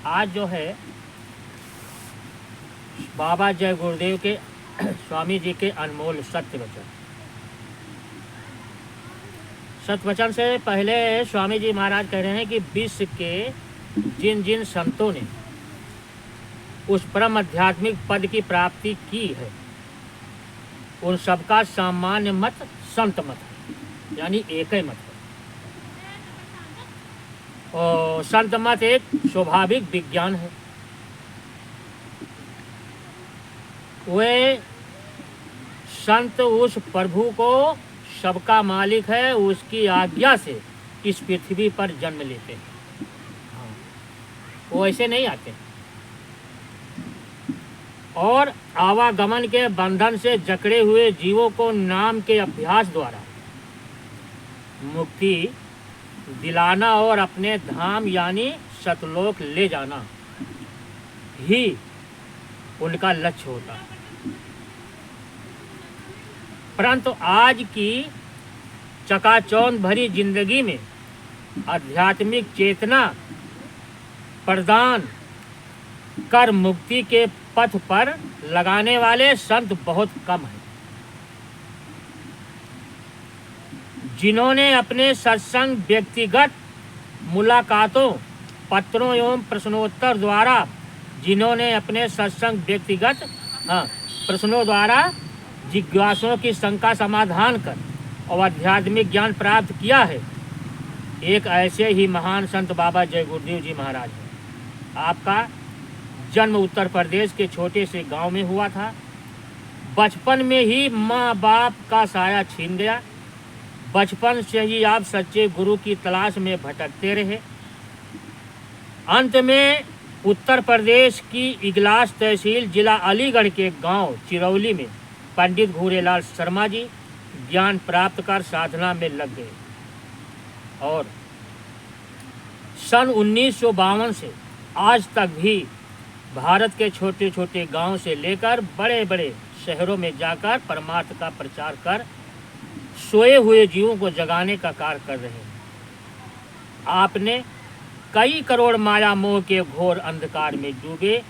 आज जो है बाबा जय गुरुदेव के स्वामी जी के अनमोल सत्य वचन। सत्य वचन से पहले स्वामी जी महाराज कह रहे हैं कि विश्व के जिन जिन संतों ने उस परम आध्यात्मिक पद की प्राप्ति की है उन सबका सामान्य मत संत मत है, यानी एक ही मत है। और संत मत एक स्वाभाविक विज्ञान है। वे संत उस प्रभु को सबका मालिक है, उसकी आज्ञा से इस पृथ्वी पर जन्म लेते हैं। वो ऐसे नहीं आते और आवागमन के बंधन से जकड़े हुए जीवों को नाम के अभ्यास द्वारा मुक्ति दिलाना और अपने धाम यानी सतलोक ले जाना ही उनका लक्ष्य होता है। परंतु आज की चकाचौंध भरी जिंदगी में आध्यात्मिक चेतना प्रदान कर मुक्ति के पथ पर लगाने वाले संत बहुत कम हैं। जिन्होंने अपने सत्संग, व्यक्तिगत मुलाकातों, पत्रों एवं प्रश्नोत्तर द्वारा प्रश्नों द्वारा जिज्ञासुओं की शंका समाधान कर और आध्यात्मिक ज्ञान प्राप्त किया है, एक ऐसे ही महान संत बाबा जय गुरुदेव जी महाराज हैं। आपका जन्म उत्तर प्रदेश के छोटे से गांव में हुआ था। बचपन में ही माँ बाप का साया छीन गया। बचपन से ही आप सच्चे गुरु की तलाश में भटकते रहे। अंत में उत्तर प्रदेश की इगलास तहसील जिला अलीगढ़ के गांव चिरौली में पंडित घूरेलाल शर्मा जी ज्ञान प्राप्त कर साधना में लग गए और सन 1952 से आज तक भी भारत के छोटे छोटे गांव से लेकर बड़े बड़े शहरों में जाकर परमार्थ का प्रचार कर सोए हुए जीवों को जगाने का कार्य कर रहे हैं। आपने कई करोड़ माया मोह के घोर अंधकार में डूबे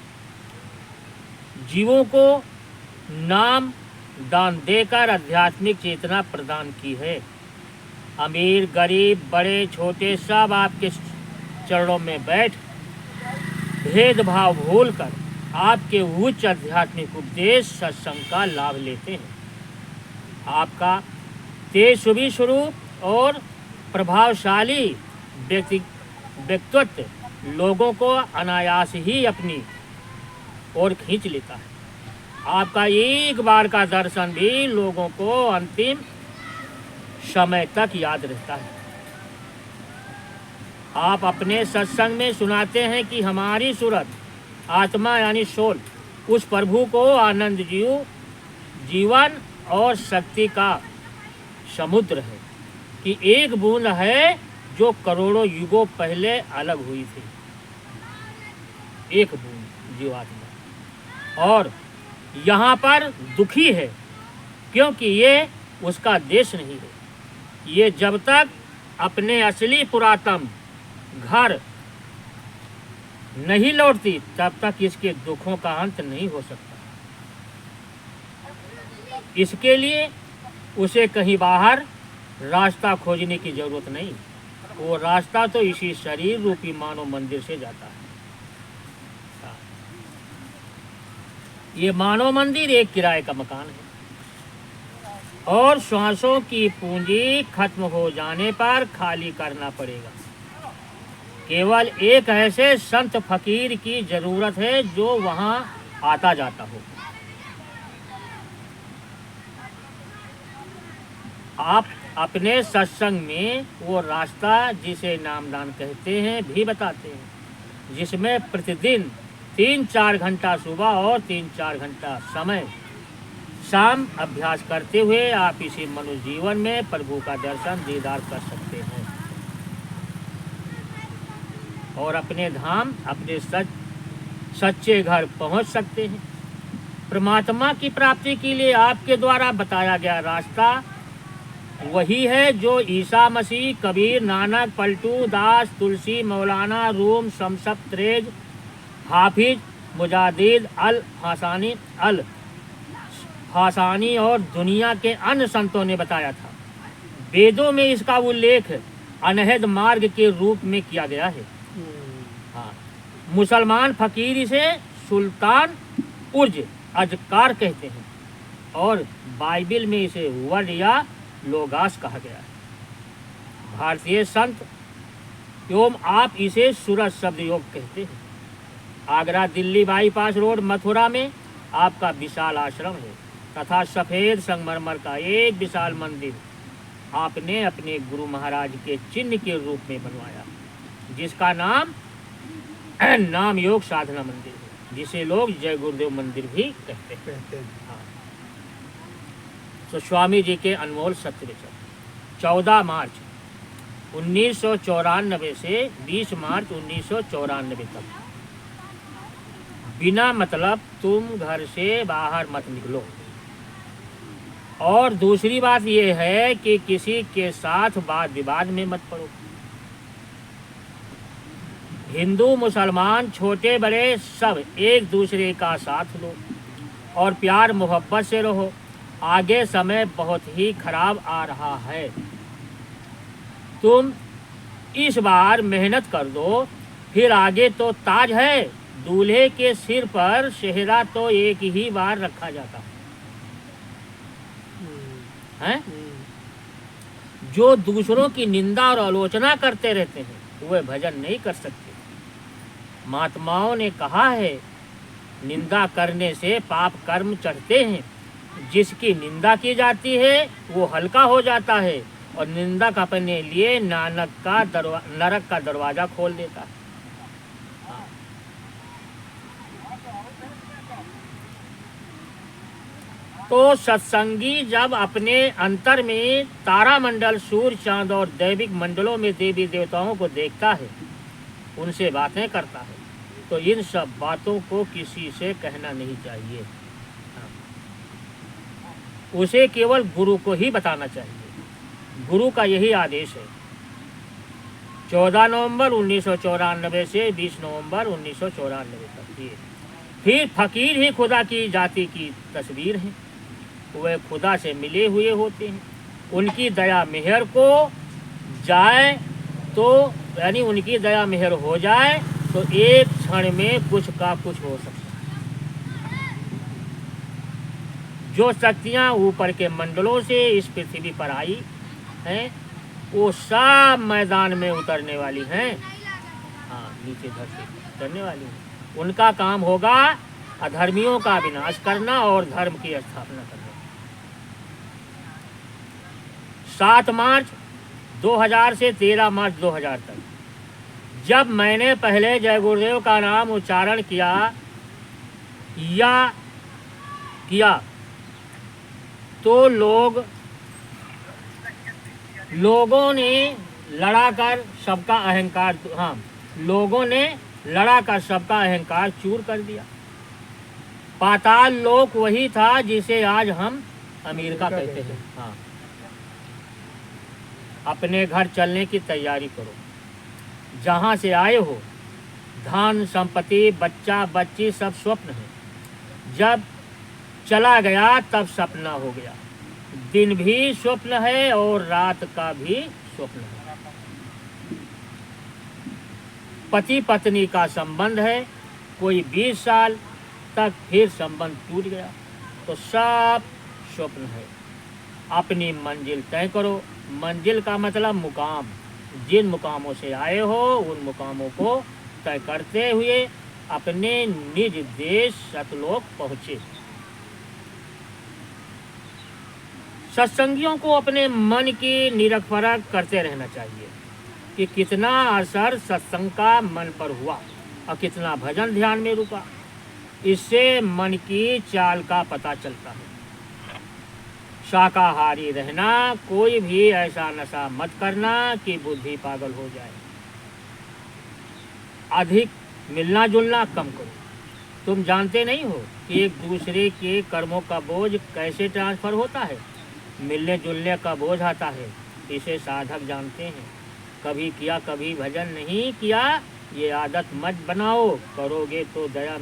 जीवों को नाम दान देकर आध्यात्मिक चेतना प्रदान की है। अमीर गरीब बड़े छोटे सब आपके चरणों में बैठ भेदभाव भूलकर आपके उच्च आध्यात्मिक उपदेश सत्संग का लाभ लेते हैं। आपका तेजस्वी स्वरूप और प्रभावशाली व्यक्तित्व लोगों को अनायास ही अपनी ओर खींच लेता है। आपका एक बार का दर्शन भी लोगों को अंतिम समय तक याद रहता है। आप अपने सत्संग में सुनाते हैं कि हमारी सूरत आत्मा यानी सोल उस प्रभु को आनंद जीवन और शक्ति का समुद्र है कि एक बूंद है जो करोड़ों युगों पहले अलग हुई थी। एक बूंद जीवात्मा और यहाँ पर दुखी है क्योंकि ये उसका देश नहीं है। ये जब तक अपने असली पुरातन घर नहीं लौटती तब तक इसके दुखों का अंत नहीं हो सकता। इसके लिए उसे कहीं बाहर रास्ता खोजने की जरूरत नहीं। वो रास्ता तो इसी शरीर रूपी मानव मंदिर से जाता है। ये मानव मंदिर एक किराए का मकान है और श्वासों की पूंजी खत्म हो जाने पर खाली करना पड़ेगा। केवल एक ऐसे संत फकीर की जरूरत है जो वहां आता जाता हो। आप अपने सत्संग में वो रास्ता जिसे नामदान कहते हैं भी बताते हैं, जिसमें प्रतिदिन 3-4 घंटा सुबह और 3-4 घंटा समय शाम अभ्यास करते हुए आप इसी मनुष्य जीवन में प्रभु का दर्शन दीदार कर सकते हैं और अपने धाम अपने सच्चे घर पहुंच सकते हैं। परमात्मा की प्राप्ति के लिए आपके द्वारा बताया गया रास्ता वही है जो ईसा मसीह, कबीर, नानक, पलटू दास, तुलसी, मौलाना, रूम, शमशप, त्रेज, हाफिज मुजादिद अल हासानी और दुनिया के अन्य संतों ने बताया था। वेदों में इसका उल्लेख अनहद मार्ग के रूप में किया गया है। हाँ, मुसलमान फकीर इसे सुल्तान उर्ज अजकार कहते हैं और बाइबिल में इसे वर्ड या लोगास कहा गया है। भारतीय संत एवं आप इसे सूरज शब्द योग कहते हैं। आगरा दिल्ली बाईपास रोड मथुरा में आपका विशाल आश्रम है तथा सफेद संगमरमर का एक विशाल मंदिर आपने अपने गुरु महाराज के चिन्ह के रूप में बनवाया, जिसका नाम योग साधना मंदिर है, जिसे लोग जय गुरुदेव मंदिर भी कहते हैं। हाँ। तो स्वामी जी के अनमोल सत्य विचार 14 मार्च 1994 से 20 मार्च 1994 तक बिना मतलब तुम घर से बाहर मत निकलो। और दूसरी बात यह है कि किसी के साथ वाद विवाद में मत पड़ो। हिंदू मुसलमान छोटे बड़े सब एक दूसरे का साथ लो और प्यार मोहब्बत से रहो। आगे समय बहुत ही खराब आ रहा है। तुम इस बार मेहनत कर दो, फिर आगे तो ताज है। दूल्हे के सिर पर सेहरा तो एक ही बार रखा जाता है। जो दूसरों की निंदा और आलोचना करते रहते हैं वे भजन नहीं कर सकते। महात्माओं ने कहा है, निंदा करने से पाप कर्म चढ़ते हैं। जिसकी निंदा की जाती है वो हल्का हो जाता है और निंदक अपने लिए नरक का दरवाजा खोल देता है। तो सत्संगी जब अपने अंतर में तारामंडल, सूर्य, चांद और दैविक मंडलों में देवी देवताओं को देखता है, उनसे बातें करता है, तो इन सब बातों को किसी से कहना नहीं चाहिए। उसे केवल गुरु को ही बताना चाहिए। गुरु का यही आदेश है। 14 नवंबर 1994 से 20 नवंबर 1994 तक। फिर फकीर ही खुदा की जाति की तस्वीर है। वे खुदा से मिले हुए होते हैं। उनकी दया मेहर को जाए तो यानी उनकी दया मेहर हो जाए तो एक क्षण में कुछ का कुछ हो सकता है। जो शक्तियाँ ऊपर के मंडलों से इस पृथ्वी पर आई हैं, वो सब मैदान में उतरने वाली हैं। हाँ, नीचे धरती उतरने वाली हैं। उनका काम होगा अधर्मियों का विनाश करना और धर्म की स्थापना करना। 7 मार्च 2000 से 13 मार्च 2000 तक जब मैंने पहले जय गुरुदेव का नाम उच्चारण किया तो लोगों ने लड़ाकर सबका अहंकार चूर कर दिया। पाताल लोक वही था जिसे आज हम अमेरिका कहते हैं। हाँ, अपने घर चलने की तैयारी करो। जहाँ से आए हो, धन संपत्ति बच्चा बच्ची सब स्वप्न है। जब चला गया तब सपना हो गया। दिन भी स्वप्न है और रात का भी स्वप्न है। पति पत्नी का संबंध है, कोई 20 साल तक फिर संबंध टूट गया तो सब स्वप्न है। अपनी मंजिल तय करो। मंजिल का मतलब मुकाम। जिन मुकामों से आए हो उन मुकामों को तय करते हुए अपने निज देश सतलोक पहुँचे। सत्संगियों को अपने मन की निरख परख करते रहना चाहिए कि कितना असर सत्संग का मन पर हुआ और कितना भजन ध्यान में रुका। इससे मन की चाल का पता चलता है। शाकाहारी रहना, कोई भी ऐसा नशा मत करना कि बुद्धि पागल हो जाए। अधिक मिलना जुलना कम करो। तुम जानते नहीं हो कि एक दूसरे के कर्मों का बोझ कैसे ट्रांसफर होता है। मिलने जुलने का बोझ आता है, इसे साधक जानते हैं। कभी किया कभी भजन नहीं किया ये आदत मत बनाओ, करोगे तो दया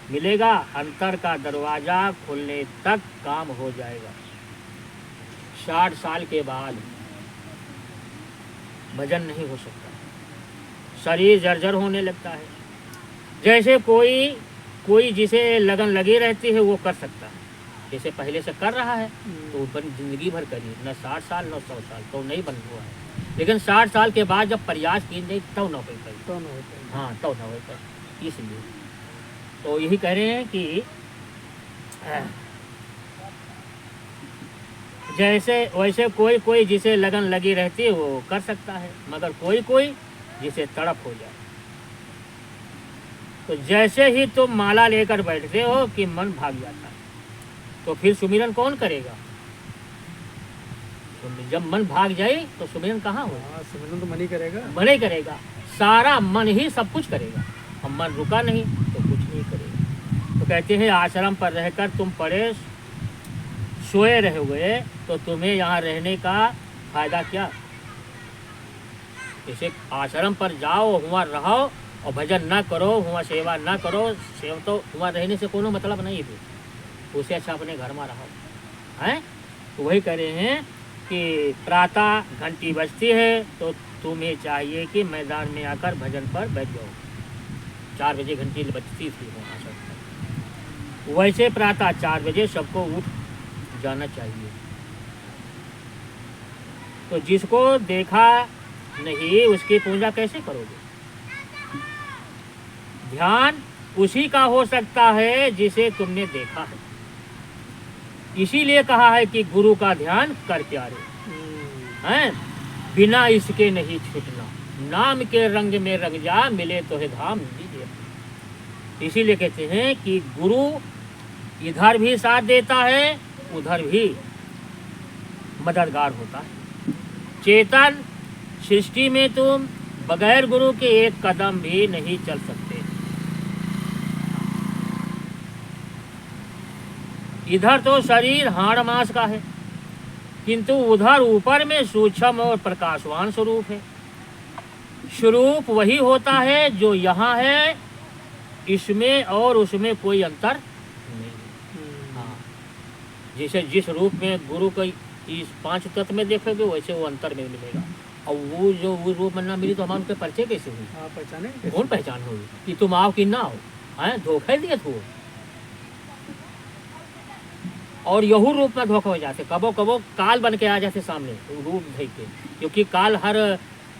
मिलेगा, अंतर का दरवाजा खुलने तक काम हो जाएगा। 60 साल के बाद भजन नहीं हो सकता, शरीर जर्जर होने लगता है। जैसे कोई जिसे लगन लगी रहती है वो कर सकता है, जैसे पहले से कर रहा है तो ऊपर जिंदगी भर करिए, न 60 साल न 100 साल तो नहीं बन हुआ है। लेकिन 60 साल के बाद जब प्रयास की नहीं तब न हो पाई, हाँ तब न हो पाई। इसलिए तो यही कह रहे हैं कि जैसे वैसे कोई जिसे लगन लगी रहती है वो कर सकता है, मगर कोई जिसे तड़प हो जाए। तो जैसे ही तुम माला लेकर बैठते हो कि मन भाग जाता है, तो फिर सुमिरन कौन करेगा? तो जब मन भाग जाए तो सुमिरन कहाँ होगा? सुमिरन तो मन ही करेगा, मन ही करेगा, सारा मन ही सब कुछ करेगा। अब मन रुका नहीं तो कुछ नहीं करेगा। तो कहते हैं आश्रम पर रहकर तुम पड़े सोए रहोगे तो तुम्हें यहाँ रहने का फायदा क्या? जैसे आश्रम पर जाओ, वहाँ रहो और भजन ना करो, वहाँ सेवा ना करो, सेवा तो वहाँ रहने से कोनो मतलब नहीं है, उससे अच्छा अपने घर में रहो, हैं? तो वही कह रहे हैं कि प्रातः घंटी बजती है तो तुम्हें चाहिए कि मैदान में आकर भजन पर बैठ जाओ। 4 बजे घंटी बजती थी वहाँ सब, वैसे प्रातः 4 बजे सबको उठ जाना चाहिए। तो जिसको देखा नहीं उसकी पूजा कैसे करोगे? ध्यान उसी का हो सकता है जिसे तुमने देखा है। इसीलिए कहा है कि गुरु का ध्यान कर प्यारे, हैं? बिना इसके नहीं छूटना, नाम के रंग में रंग जा, मिले तो है धाम दीजिए। इसीलिए कहते हैं कि गुरु इधर भी साथ देता है, उधर भी मददगार होता है। चेतन सृष्टि में तुम बगैर गुरु के एक कदम भी नहीं चल सकते। इधर तो शरीर हाड़ मांस का है, किंतु उधर ऊपर में सूक्ष्म और प्रकाशवान स्वरूप है। स्वरूप वही होता है जो यहाँ है, इसमें और उसमें कोई अंतर नहीं। हाँ, जैसे जिस रूप में गुरु को इस 5 तत्व में देखोगे वैसे वो अंतर में मिलेगा। और वो जो वो रूप में ना मिली तो हमारे उनके परिचय कैसे हुई? पहचाने कौन पहचान होगी कि तुम आओ कि ना आओ? हैं, धोखा दिए थे। और यहू रूप में धोखा हो जाते, कबो कबो काल बन के आ जाते सामने रूप देख के, क्योंकि काल हर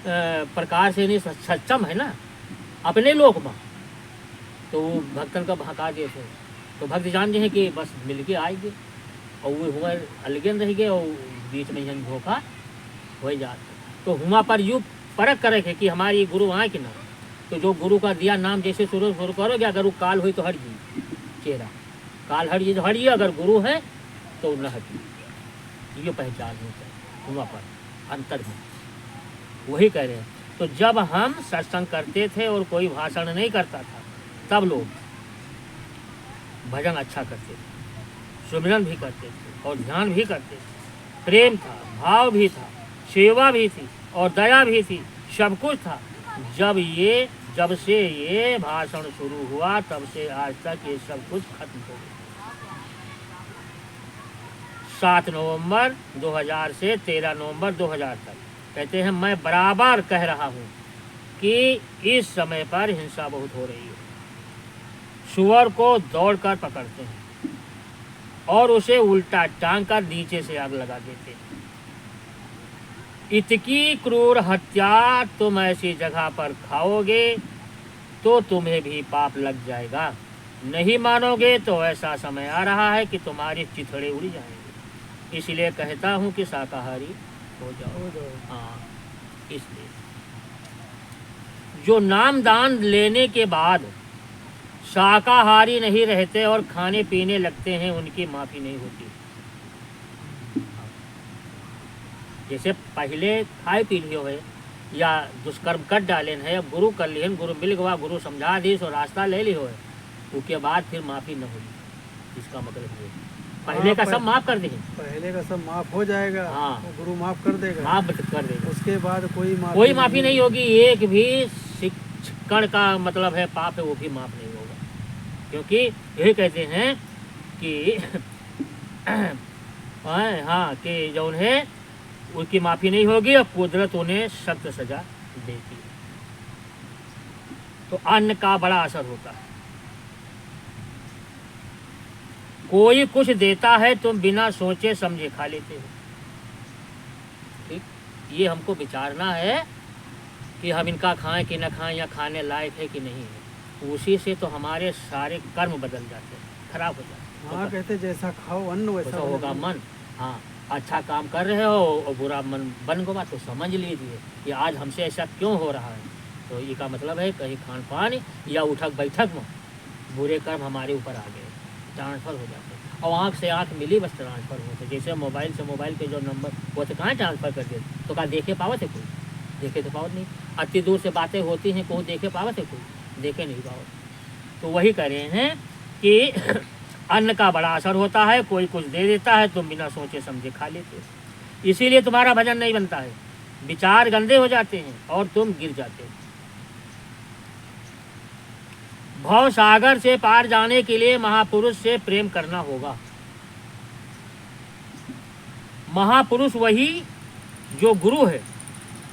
प्रकार से नहीं सक्षम है ना अपने लोक में, तो वो भक्तन का भड़का दिए थे। तो भक्त जानते हैं कि बस मिल के आएंगे और वो हुआ अलगन रह गए और बीच में यहाँ धोखा हो जाता। तो हुआ पर यू परख करे कि हमारी गुरु आए कि ना, तो जो गुरु का दिया नाम जैसे शुरू करोगे, अगर वो काल हुई तो हट जी चेहरा, काल हट जी तो हटिए, अगर गुरु है तो न हटिए। ये पहचान होता है हुआ पर अंतर में, वही कह रहे हैं। तो जब हम सत्संग करते थे और कोई भाषण नहीं करता था, तब लोग भजन अच्छा करते थे, सुमिरन भी करते थे और ध्यान भी करते थे, प्रेम था, भाव भी था, सेवा भी थी और दया भी थी, सब कुछ था। जब से ये भाषण शुरू हुआ तब से आज तक ये सब कुछ खत्म हो गया। 7 नवंबर 2000 से 13 नवंबर 2000 तक कहते हैं मैं बराबर कह रहा हूँ कि इस समय पर हिंसा बहुत हो रही है। सुअर को दौड़कर पकड़ते हैं और उसे उल्टा टांग कर नीचे से आग लगा देते हैं। इतनी क्रूर हत्या तुम ऐसी जगह पर खाओगे तो तुम्हें भी पाप लग जाएगा। नहीं मानोगे तो ऐसा समय आ रहा है कि तुम्हारे चिथड़े उड़ जाएंगे। इसलिए कहता हूँ कि शाकाहारी हो जाओ। हाँ, इसलिए जो नाम दान लेने के बाद शाकाहारी नहीं रहते और खाने पीने लगते हैं, उनकी माफ़ी नहीं होती। जैसे पहले खाए पी लियो है या दुष्कर्म कर डाले हैं, अब गुरु कर लिए, गुरु मिल गवा, गुरु समझा दी और रास्ता ले लियो है, उसके बाद फिर माफ़ी न होगी। इसका मतलब ये पहले का सब माफ कर देंगे, पहले का सब माफ हो जाएगा। हाँ। वो गुरु माफ कर देगा, माफ कर देगा। उसके बाद कोई माफी नहीं होगी। एक भी शिक्षण का मतलब है पाप है, वो भी माफ नहीं होगा। क्योंकि यही कहते हैं कि हाँ कि जो उन्हें उसकी माफी नहीं होगी और कुदरत उन्हें सख्त सजा देगी। तो अन्न का बड़ा असर होता है। कोई कुछ देता है तुम बिना सोचे समझे खा लेते हो। ठीक, ये हमको विचारना है कि हम इनका खाएं कि न खाएं, या खाने लायक है कि नहीं है। उसी से तो हमारे सारे कर्म बदल जाते हैं, खराब हो जाते हैं। हाँ, कहते जैसा खाओ अन्न वैसा होगा मन। हाँ, अच्छा काम कर रहे हो और बुरा मन बन गवा तो समझ लीजिए कि आज हमसे ऐसा क्यों हो रहा है। तो ये का मतलब है कहीं खान पान या उठक बैठक में बुरे कर्म हमारे ऊपर आ गए, ट्रांसफ़र हो जाते हैं। और आँख से आँख मिली बस ट्रांसफ़र होते। जैसे मोबाइल से मोबाइल के जो नंबर वो तो कहाँ ट्रांसफ़र कर देते, तो कहाँ देखे पावत है कोई, देखे तो पावत नहीं। अति दूर से बातें होती हैं, कोई देखे पावत है कोई, देखे नहीं पावत। तो वही कह रहे हैं कि अन्न का बड़ा असर होता है। कोई कुछ दे देता है तुम बिना सोचे समझे खा लेते हो। इसीलिए तुम्हारा भजन नहीं बनता है, विचार गंदे हो जाते हैं और तुम गिर जाते हो। भव सागर से पार जाने के लिए महापुरुष से प्रेम करना होगा। महापुरुष वही जो गुरु है,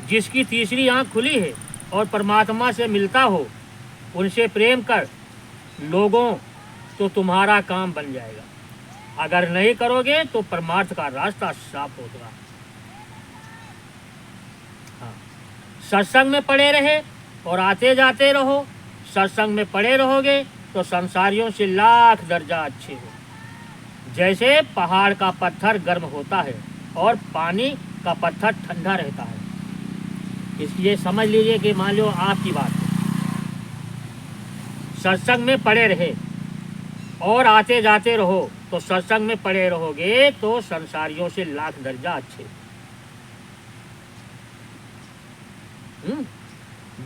जिसकी तीसरी आंख खुली है और परमात्मा से मिलता हो। उनसे प्रेम कर लोगों तो तुम्हारा काम बन जाएगा। अगर नहीं करोगे तो परमार्थ का रास्ता साफ होगा। हाँ, सत्संग में पड़े रहे और आते जाते रहो। सत्संग में पड़े रहोगे तो संसारियों से लाख दर्जा अच्छे हो। जैसे पहाड़ का पत्थर गर्म होता है और पानी का पत्थर ठंडा रहता है। इसलिए समझ लीजिए कि मान लो आपकी बात है, सत्संग में पड़े रहे और आते जाते रहो तो सत्संग में पड़े रहोगे तो संसारियों से लाख दर्जा अच्छे।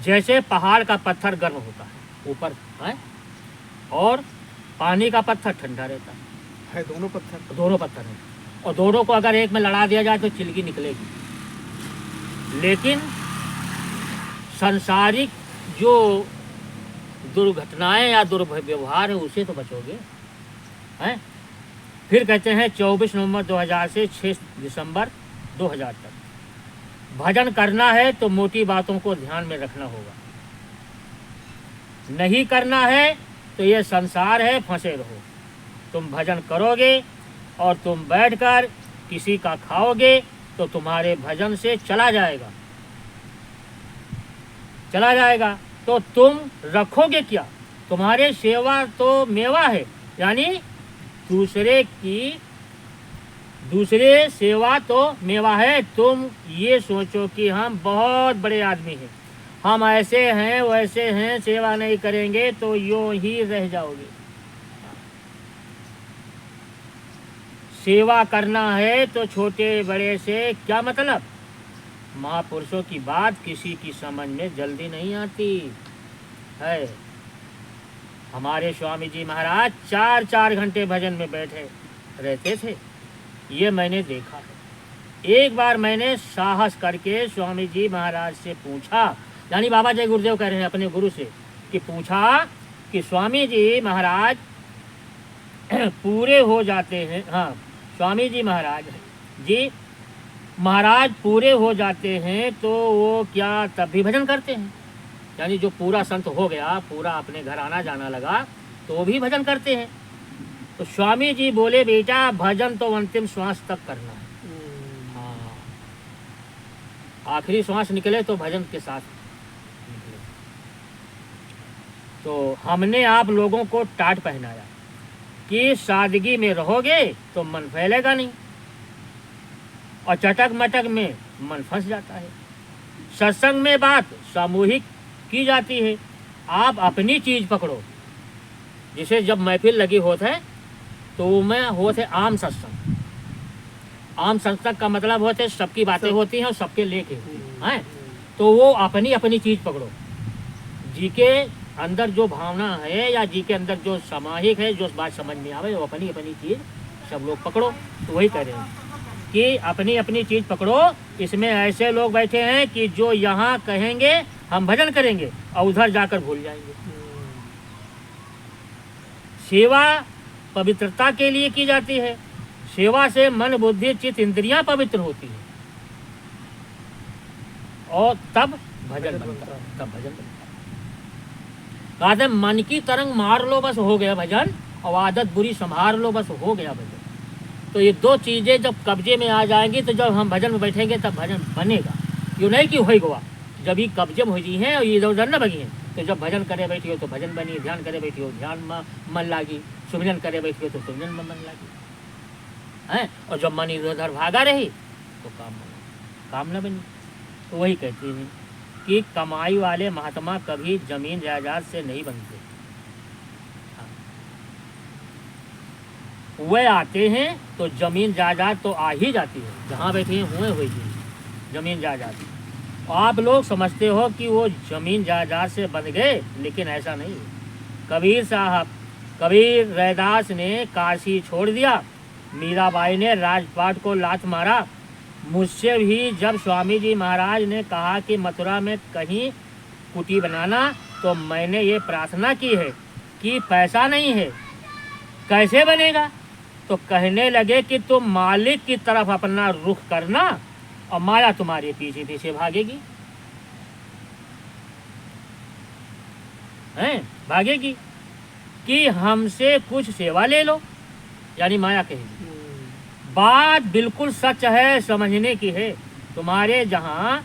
जैसे पहाड़ का पत्थर गर्म होता है ऊपर है और पानी का पत्थर ठंडा रहता है, दोनों पत्थर हैं और दोनों को अगर एक में लड़ा दिया जाए तो चिलकी निकलेगी। लेकिन सांसारिक जो दुर्घटनाएं या दुर्व्यवहार है उसे तो बचोगे हैं। फिर कहते हैं 24 नवंबर 2000 से 6 दिसंबर 2000 तक भजन करना है तो मोटी बातों को ध्यान में रखना होगा। नहीं करना है तो ये संसार है, फंसे रहो। तुम भजन करोगे और तुम बैठकर किसी का खाओगे तो तुम्हारे भजन से चला जाएगा। तो तुम रखोगे क्या? तुम्हारे सेवा तो मेवा है, यानी दूसरे सेवा तो मेवा है। तुम ये सोचो कि हम बहुत बड़े आदमी हैं, हम ऐसे हैं वैसे हैं, सेवा नहीं करेंगे तो यूं ही रह जाओगे। सेवा करना है तो छोटे बड़े से क्या मतलब। महापुरुषों की बात किसी की समझ में जल्दी नहीं आती है। हमारे स्वामी जी महाराज 4-4 घंटे भजन में बैठे रहते थे, ये मैंने देखा है। एक बार मैंने साहस करके स्वामी जी महाराज से पूछा, यानी बाबा जय गुरुदेव कह रहे हैं अपने गुरु से, कि पूछा कि स्वामी जी महाराज पूरे हो जाते हैं, हाँ स्वामी जी महाराज पूरे हो जाते हैं तो वो क्या तब भी भजन करते हैं? यानी जो पूरा संत हो गया, पूरा अपने घर आना जाना लगा तो वो भी भजन करते हैं। तो स्वामी जी बोले बेटा भजन तो अंतिम श्वास तक करना है। हाँ, आखिरी श्वास निकले तो भजन के साथ निकले। तो हमने आप लोगों को टाट पहनाया कि सादगी में रहोगे तो मन फैलेगा नहीं और चटक मटक में मन फंस जाता है। सत्संग में बात सामूहिक की जाती है, आप अपनी चीज पकड़ो। जिसे जब महफिल लगी होता है तो मैं होते आम सत्संग। आम सत्संग का मतलब होते सबकी बातें होती हैं और सबके लेके हैं। तो वो अपनी अपनी चीज पकड़ो। जी के अंदर जो भावना है या जी के अंदर जो सामाहिक है, जो बात समझ में आवे, वो अपनी अपनी चीज सब लोग पकड़ो। तो वही कह रहे हैं कि अपनी अपनी चीज़ पकड़ो। इसमें ऐसे लोग बैठे हैं कि जो यहाँ कहेंगे हम भजन करेंगे और उधर जाकर भूल जाएंगे। सेवा पवित्रता के लिए की जाती है। सेवा से मन बुद्धि चित्त इंद्रियां पवित्र होती है और तब भजन बनता है, तब भजन बनता है। कहा था मन की तरंग मार लो बस हो गया भजन, और आदत बुरी संभार लो बस हो गया भजन। तो ये दो चीज़ें जब कब्जे में आ जाएंगी तो जब हम भजन में बैठेंगे तब भजन बनेगा। यूँ नहीं कि हो गवा, जब ये कब्जे में हो जी हैं और ये इधर उधर न बगी हैं, तो जब भजन करे बैठी हो तो भजन बनी, ध्यान करे बैठी हो ध्यान में मन लागी, सुमिरन करे बैठी हो तो सुमिरन में मन लागी हैं। और जब मन इधर उधर भागा रही तो काम न बनी। तो वही कहते हैं कि कमाई वाले महात्मा कभी जमीन जायदाद से नहीं बनते। वे आते हैं तो जमीन जायदाद तो आ ही जाती है, जहाँ बैठे हैं हुए हुई जमीन जायदाद। आप लोग समझते हो कि वो जमीन जायदाद से बन गए, लेकिन ऐसा नहीं है। कबीर रैदास ने काशी छोड़ दिया, मीराबाई ने राजपाट को लात मारा। मुझसे भी जब स्वामी जी महाराज ने कहा कि मथुरा में कहीं कुटी बनाना, तो मैंने ये प्रार्थना की है कि पैसा नहीं है, कैसे बनेगा? तो कहने लगे कि तुम मालिक की तरफ अपना रुख करना और माया तुम्हारे पीछे पीछे भागेगी, हैं भागेगी कि हमसे कुछ सेवा ले लो, यानी माया कहेगी। बात बिल्कुल सच है, समझने की है। तुम्हारे जहाँ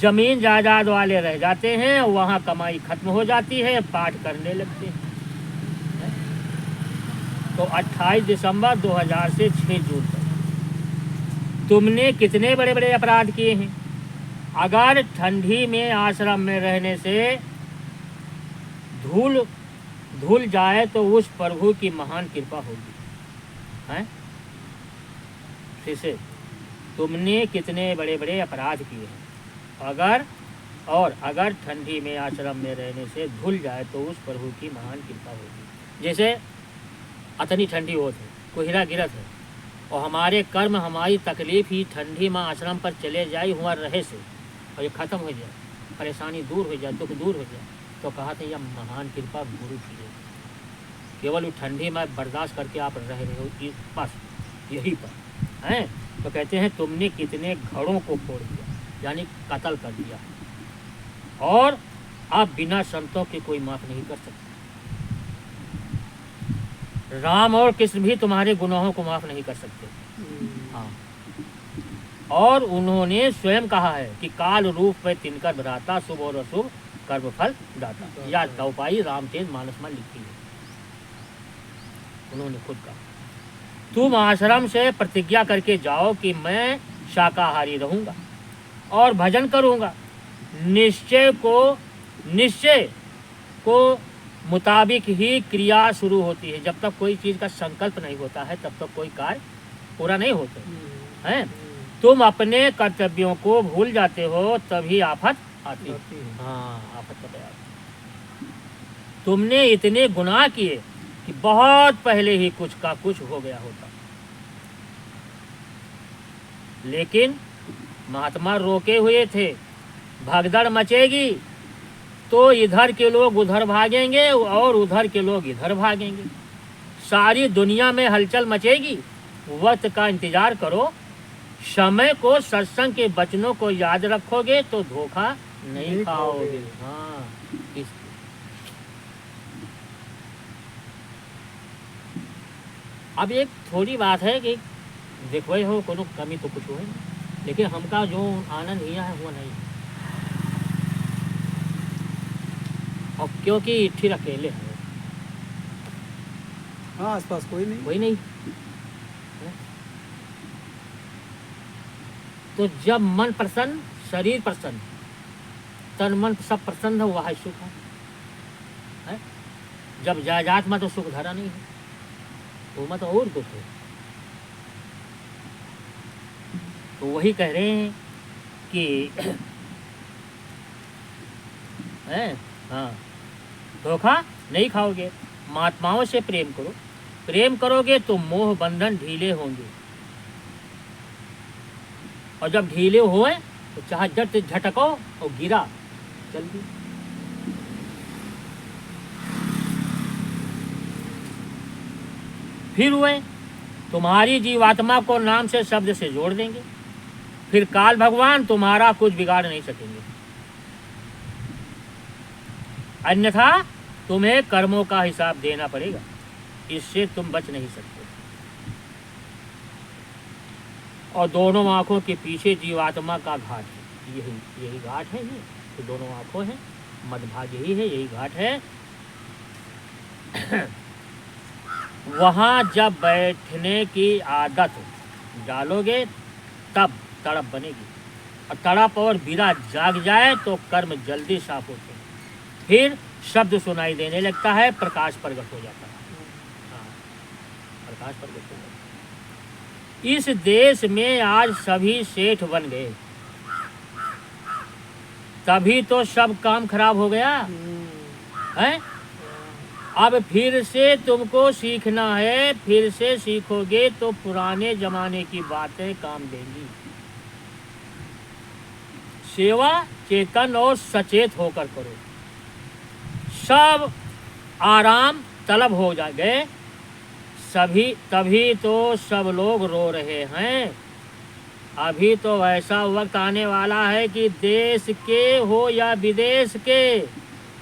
जमीन जायदाद वाले रह जाते हैं वहाँ कमाई खत्म हो जाती है, पाठ करने लगते हैं। तो 28 दिसंबर 2000 से 6 जून तक तुमने कितने बड़े बड़े अपराध किए हैं। अगर ठंडी में आश्रम में रहने से धूल जाए तो उस प्रभु की महान कृपा होगी, हैं? से तुमने कितने बड़े बड़े अपराध किए हैं। अगर ठंडी में आश्रम में रहने से धुल जाए तो उस प्रभु की महान कृपा होगी। जैसे अतनी ठंडी होती है, कोहरा गिरत है, और हमारे कर्म हमारी तकलीफ ही ठंडी में आश्रम पर चले जाए हुआ रहे से, और ये खत्म हो जाए, परेशानी दूर हो जाए, दुख दूर हो जाए, तो कहा था यह महान कृपा गुरु की है। केवल ठंडी में बर्दाश्त करके आप रह रहे हो इस बस यही पर हैं। तो कहते हैं तुमने कितने घरों को फोड़ दिया, यानी कत्ल कर दिया, और आप बिना संतों के कोई माफ नहीं कर सकते। राम और कृष्ण भी तुम्हारे गुनाहों को माफ नहीं कर सकते। हाँ, और उन्होंने स्वयं कहा है कि काल रूप में तिनकर भ्राता शुभ और अशुभ कर्म फल दाता। या चौपाई रामचरित मानस में लिखी है, उन्होंने खुद कहा। तुम आश्रम से प्रतिज्ञा करके जाओ कि मैं शाकाहारी रहूंगा और भजन करूंगा। निश्चय को मुताबिक ही क्रिया शुरू होती है। जब तक कोई चीज़ का संकल्प नहीं होता है तब तक कोई कार्य पूरा नहीं होता है। तुम अपने कर्तव्यों को भूल जाते हो तभी आफत आती है। हाँ, आफत कब आती। तुमने इतने गुनाह किए कि बहुत पहले ही कुछ का कुछ हो गया होता, लेकिन महात्मा रोके हुए थे। भगदड़ मचेगी तो इधर के लोग उधर भागेंगे और उधर के लोग इधर भागेंगे, सारी दुनिया में हलचल मचेगी। वक्त का इंतजार करो, समय को सत्संग के वचनों को याद रखोगे तो धोखा नहीं खाओगे। हाँ, अब एक थोड़ी बात है कि देखो हो कोनो कमी तो कुछ हो, लेकिन हमका जो आनंद हिया है वो नहीं। और क्योंकि ठीक अकेले हैं, हाँ आसपास कोई नहीं, तो जब मन प्रसन्न, शरीर प्रसन्न, तन मन सब प्रसन्न है, वह सुख है। जब जायदाद में तो सुख धरा नहीं है, वो मत और दुख है। तो वही कह रहे हैं कि हाँ, धोखा नहीं खाओगे। महात्माओं से प्रेम करो, प्रेम करोगे तो मोह बंधन ढीले होंगे, और जब ढीले हुए तो चाहे जट झटको और गिरा जल्दी। फिर हुए तुम्हारी जीवात्मा को नाम से शब्द से जोड़ देंगे, फिर काल भगवान तुम्हारा कुछ बिगाड़ नहीं सकेंगे, अन्यथा तुम्हें कर्मों का हिसाब देना पड़ेगा, इससे तुम बच नहीं सकते। और दोनों आंखों के पीछे जीवात्मा का घाट है, यही घाट है, ये तो दोनों आंखों है, मध्यभाग यही है, यही घाट है। वहाँ जब बैठने की आदत डालोगे तब तड़प बनेगी, और तड़प और बिरा जाग जाए तो कर्म जल्दी साफ होते हैं, फिर शब्द सुनाई देने लगता है, प्रकाश प्रकट हो जाता है। हाँ, प्रकाश प्रकट हो जाता है। इस देश में आज सभी सेठ बन गए, तभी तो सब काम खराब हो गया है। अब फिर से तुमको सीखना है, फिर से सीखोगे तो पुराने जमाने की बातें काम देंगी। सेवा चेतन और सचेत होकर करो, सब आराम तलब हो गए, तभी तो सब लोग रो रहे हैं। अभी तो ऐसा वक्त आने वाला है कि देश के हो या विदेश के,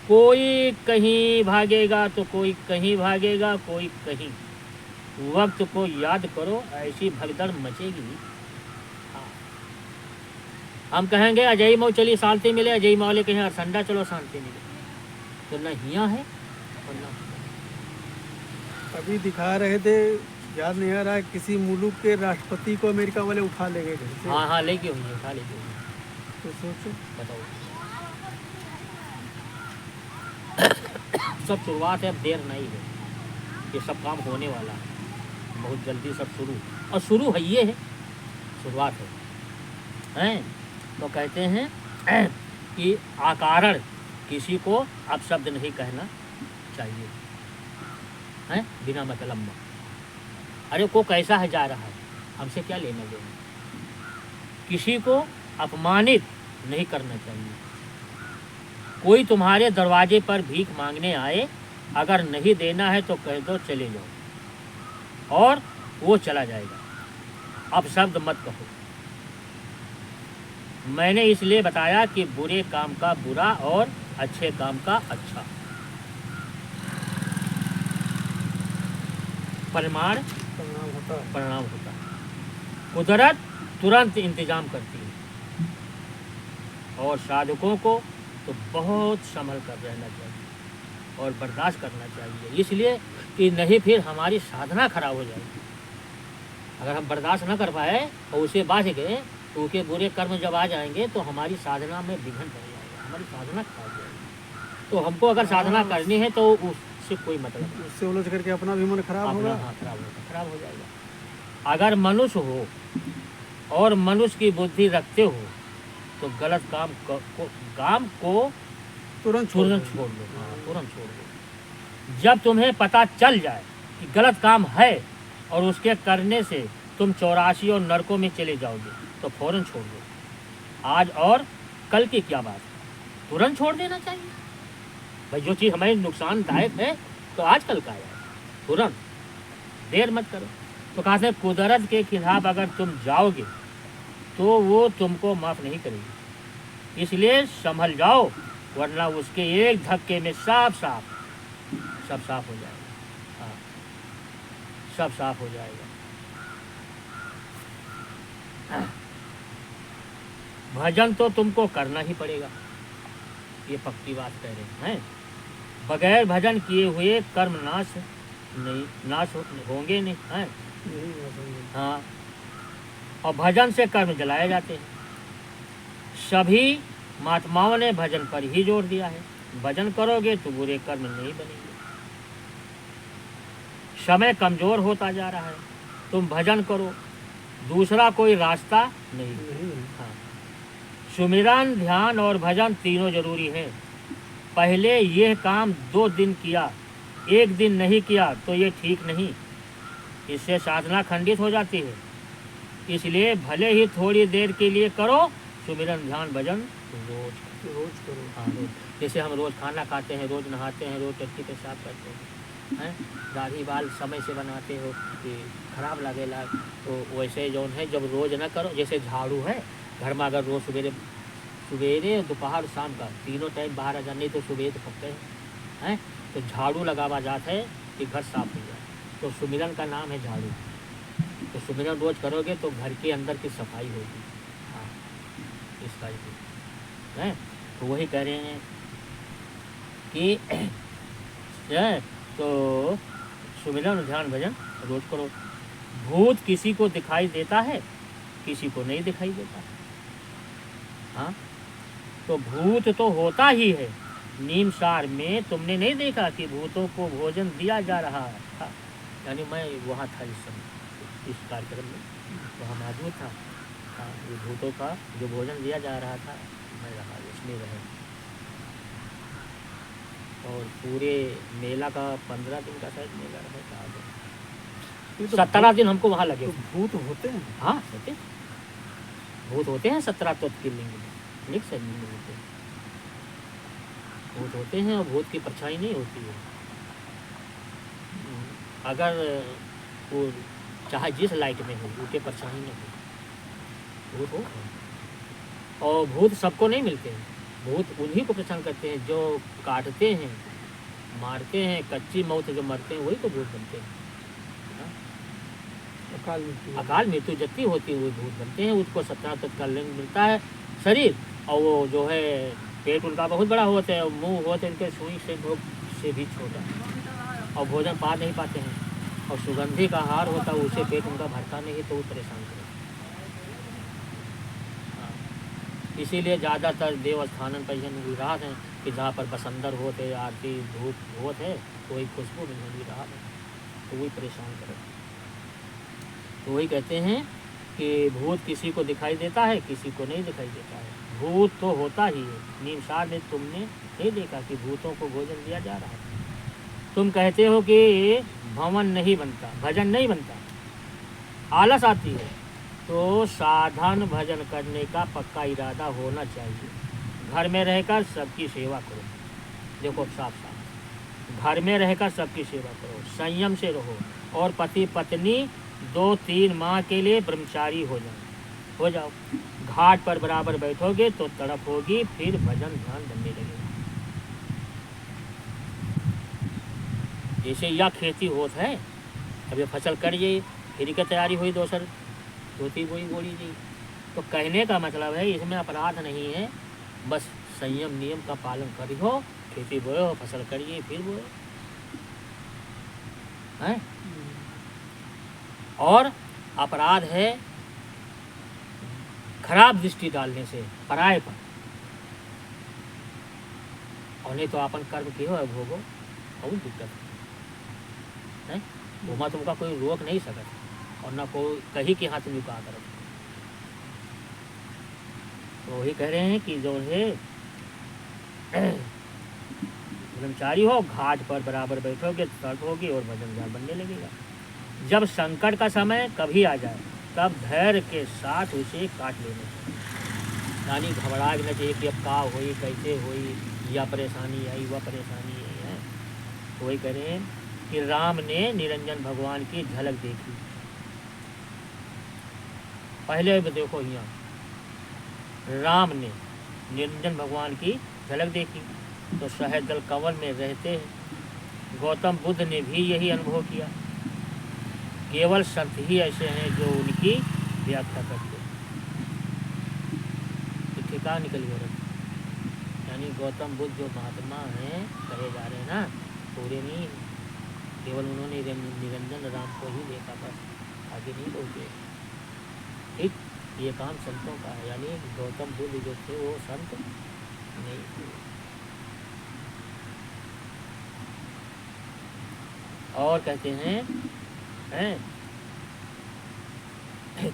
कोई कहीं भागेगा तो कोई कहीं भागेगा, कोई कहीं। वक्त को याद करो, ऐसी भगदड़ मचेगी। हाँ। हम कहेंगे अजय मऊ चली शांति मिले, अजय मौले कहें अरसंडा चलो शांति मिले, तो न हिया है और न। अभी दिखा रहे थे, याद नहीं आ रहा है, किसी मुल्क के राष्ट्रपति को अमेरिका वाले उठा ले गए घर से। हाँ हाँ, लेके हुई, उठा लेके हुई। तो सोचो, बताओ। सब शुरुआत है, अब देर नहीं है, ये सब काम होने वाला है, बहुत जल्दी सब शुरू, और शुरू है, ये है शुरुआत है। तो कहते हैं कि अकारण किसी को अपशब्द नहीं कहना चाहिए, हैं, बिना मतलब में। अरे को कैसा है जा रहा है, हमसे क्या लेना देना। किसी को अपमानित नहीं करना चाहिए। कोई तुम्हारे दरवाजे पर भीख मांगने आए, अगर नहीं देना है तो कह दो चले जाओ, और वो चला जाएगा। अपशब्द मत कहो। मैंने इसलिए बताया कि बुरे काम का बुरा और अच्छे काम का अच्छा। परिणाम परिणाम होता है। कुदरत तुरंत इंतजाम करती है, और साधकों को तो बहुत संभल कर रहना चाहिए और बर्दाश्त करना चाहिए, इसलिए कि नहीं फिर हमारी साधना खराब हो जाएगी। अगर हम बर्दाश्त न कर पाए और उसे बाझ गए तो उसके बुरे कर्म जब आ जाएंगे तो हमारी साधना में विघ्न पड़ जाएगा, हमारी साधना खराब हो जाएगी। तो हमको अगर साधना करनी है तो उससे कोई मतलब नहीं, उससे उलझ करके अपना भी मन खराब होगा। हाँ, खराब हो जाएगा। अगर मनुष्य हो और मनुष्य की बुद्धि रखते हो तो गलत काम को तुरंत छोड़ दो। हाँ, तुरंत छोड़ दो। जब तुम्हें पता चल जाए कि गलत काम है और उसके करने से तुम 84 और नरकों में चले जाओगे तो फौरन छोड़ दो। आज और कल की क्या बात है, तुरंत छोड़ देना चाहिए भाई। जो चीज़ हमें नुकसानदायक है तो आजकल का है, तुरंत, देर मत करो। तो कहा से कुदरत के खिलाफ अगर तुम जाओगे तो वो तुमको माफ़ नहीं करेगी, इसलिए संभल जाओ, वरना उसके एक धक्के में सब साफ हो जाएगा। हाँ, सब साफ हो जाएगा। भजन तो तुमको करना ही पड़ेगा, ये पक्की बात कह रहे हैं। बगैर भजन किए हुए कर्म नाश होंगे नहीं हैं। हाँ, और भजन से कर्म जलाए जाते हैं। सभी महात्माओं ने भजन पर ही जोर दिया है। भजन करोगे तो बुरे कर्म नहीं बनेंगे। समय कमजोर होता जा रहा है, तुम भजन करो, दूसरा कोई रास्ता नहीं। हाँ, सुमिरन, ध्यान और भजन तीनों जरूरी हैं। पहले यह काम 2 दिन किया, 1 दिन नहीं किया तो ये ठीक नहीं। इससे साधना खंडित हो जाती है। इसलिए भले ही थोड़ी देर के लिए करो सुमिरन ध्यान भजन रोज। रोज करो। हाँ रोज, जैसे हम रोज खाना खाते हैं, रोज नहाते हैं, रोज टट्टी पेशाब करते हैं, दाढ़ी बाल समय से बनाते हो कि खराब लगेला, तो वैसे जौन है जब रोज ना करो, जैसे झाड़ू है घर में, अगर रोज सवेरे दोपहर शाम का तीनों टाइम बाहर आ जाए, नहीं तो सुबह तो पकते हैं, तो झाड़ू लगावा जाता है कि घर साफ हो जाए, तो सुमिरन का नाम है झाड़ू। तो सुमिरन रोज करोगे तो घर के अंदर की सफाई होगी। हाँ इस टाइप की है। तो वही कह रहे हैं कि तो सुमिरन ध्यान भजन रोज करो। भूत किसी को दिखाई देता है, किसी को नहीं दिखाई देता। हाँ तो भूत तो होता ही है। नीमसार में तुमने नहीं देखा कि भूतों को भोजन दिया जा रहा था? यानी मैं वहाँ था इस समय, इस कार्यक्रम में वहाँ मौजूद था। हाँ ये भूतों का जो भोजन दिया जा रहा था, मैं रहा, उसमें रहे। और पूरे मेला का 15 दिन का शायद मेला रहता है, 17 दिन हमको वहाँ लगे। तो भूत होते हैं? हाँ होते, भूत होते हैं 17 तत्व के लिंग में, लिंग से लिंग होते हैं, भूत होते हैं। और भूत की परछाई नहीं होती है। अगर वो चाहे जिस लाइट में हो, उनके परछाई नहीं हो, भूत हो। और भूत सबको नहीं मिलते हैं, भूत उन्हीं को पहचान करते हैं जो काटते हैं, मारते हैं, कच्ची मौत जो मरते हैं वही तो भूत बनते हैं। अकाल मृत्यु जितनी होती है वही भूत बनते हैं। उसको 17 तत्व का लिंग मिलता है शरीर, और वो जो है पेट उनका बहुत बड़ा होता है, और मुँह होते हैं उनके सुई से नोक से भी छोटा, और भोजन पा नहीं पाते हैं, और सुगंधी का आहार होता है, उसे पेट उनका भरता नहीं तो वो परेशान करे। इसीलिए ज़्यादातर देवस्थानन पर यह रहा है कि जहाँ पर बसंदर होते, आरती धूप होते है, कोई खुशबू नहीं रहा है, तो वही परेशान करे। तो वही कहते हैं कि भूत किसी को दिखाई देता है, किसी को नहीं दिखाई देता है। भूत तो होता ही है। नीमसार में तुमने नहीं देखा कि भूतों को भोजन दिया जा रहा है? तुम कहते हो कि भवन नहीं बनता, भजन नहीं बनता, आलस आती है, तो साधन भजन करने का पक्का इरादा होना चाहिए। घर में रहकर सबकी सेवा करो। देखो साफ साफ, घर में रहकर सबकी सेवा करो, संयम से रहो, और पति पत्नी 2-3 माह के लिए ब्रह्मचारी हो जाओ। घाट पर बराबर बैठोगे तो तड़प होगी, फिर भजन ध्यान बनने लगेगा। जैसे यह खेती होत है, अब ये फसल करिए, फिर की तैयारी हुई, दोसर धोती बोई बोली जी। तो कहने का मतलब है इसमें अपराध नहीं है, बस संयम नियम का पालन करियो, खेती बोयो, फसल करिए, फिर बोयो है। और अपराध है खराब दृष्टि डालने से पराये पर, और नहीं तो अपन कर्म किए हो भोगो, बहुत दिक्कत है। वहाँ तुमका कोई रोक नहीं सकता, और ना कोई कहीं के हाथ में कहा करत। तो वही कह रहे हैं कि जो है ब्रह्मचारी हो, घाट पर बराबर बैठोगे, तर्क होगी और भजन ध्यान बनने लगेगा। जब संकट का समय कभी आ जाए, तब धैर्य के साथ उसे काट लेना चाहिए। यानी घबरा न चाहिए कि अब का हुई, कैसे हुई, या परेशानी आई, वह परेशानी आई है। तो वही कह रहे हैं कि राम ने निरंजन भगवान की झलक देखी। पहले भी देखो, यहाँ राम ने निरंजन भगवान की झलक देखी तो सहजल कंवल में रहते हैं। गौतम बुद्ध ने भी यही अनुभव किया। केवल संत ही ऐसे हैं जो उनकी व्याख्या करते हैं। ठिका निकल गया। यानी गौतम बुद्ध जो महात्मा हैं कहे जा रहे हैं ना, पूरे नहीं, केवल उन्होंने निरंजन राम को ही देखा, बस आगे नहीं पहुँचे। ठीक, ये काम संतों का है। यानी गौतम बुद्ध जो थे वो संत नहीं थे। और कहते हैं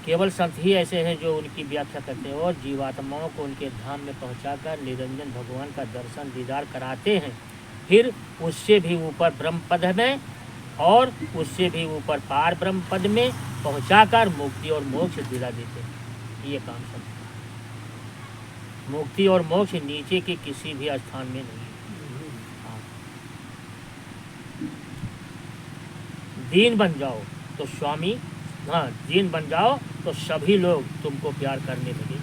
केवल संत ही ऐसे हैं जो उनकी व्याख्या करते हैं और जीवात्माओं को उनके धाम में पहुंचाकर निरंजन भगवान का दर्शन दीदार कराते हैं। फिर उससे भी ऊपर ब्रह्म पद में और उससे भी ऊपर पार ब्रह्म पद में पहुंचाकर मुक्ति और मोक्ष दिला देते हैं। ये काम सब मुक्ति और मोक्ष नीचे के किसी भी स्थान में नहीं है। हाँ। दीन बन जाओ तो स्वामी, हाँ दीन बन जाओ तो सभी लोग तुमको प्यार करने लगे।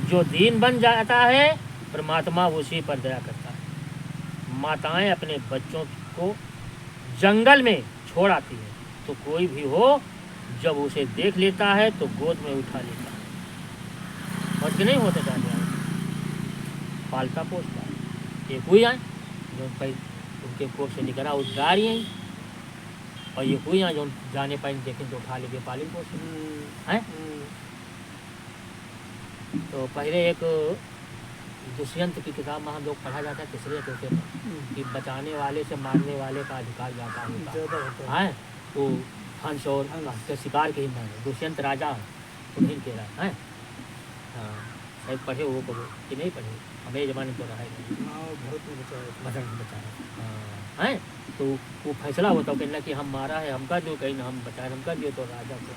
जो दीन बन जाता है परमात्मा उसी पर दया करता है। माताएं अपने बच्चों को जंगल में छोड़ आती है तो कोई भी हो जब उसे देख लेता है तो गोद में उठा लेता है और कि नहीं होता जाने पालता पोसता है। एक हुई आए जो उनके कोख से निकला उद्धार ही, और ये हुई आए जो जाने पाए देखें तो उठा लेके पाली पोस हैं। तो पहले एक दुष्यंत की किताब में हम लोग पढ़ा जाता है तीसरे चौथे में कि बचाने वाले से मारने वाले का अधिकार ज़्यादा होता है। तो हंस और के शिकार के ही है। दुष्यंत राजा उन्हीं के रहा है। हाँ शायद पढ़े वो पढ़ो कि नहीं पढ़े, हमें जमाने तो रहा भरत में बचाया है। तो वो फैसला होता है कहना कि हम मारा है हमका जो, कहीं हम बचाए हमका दियो, तो राजा को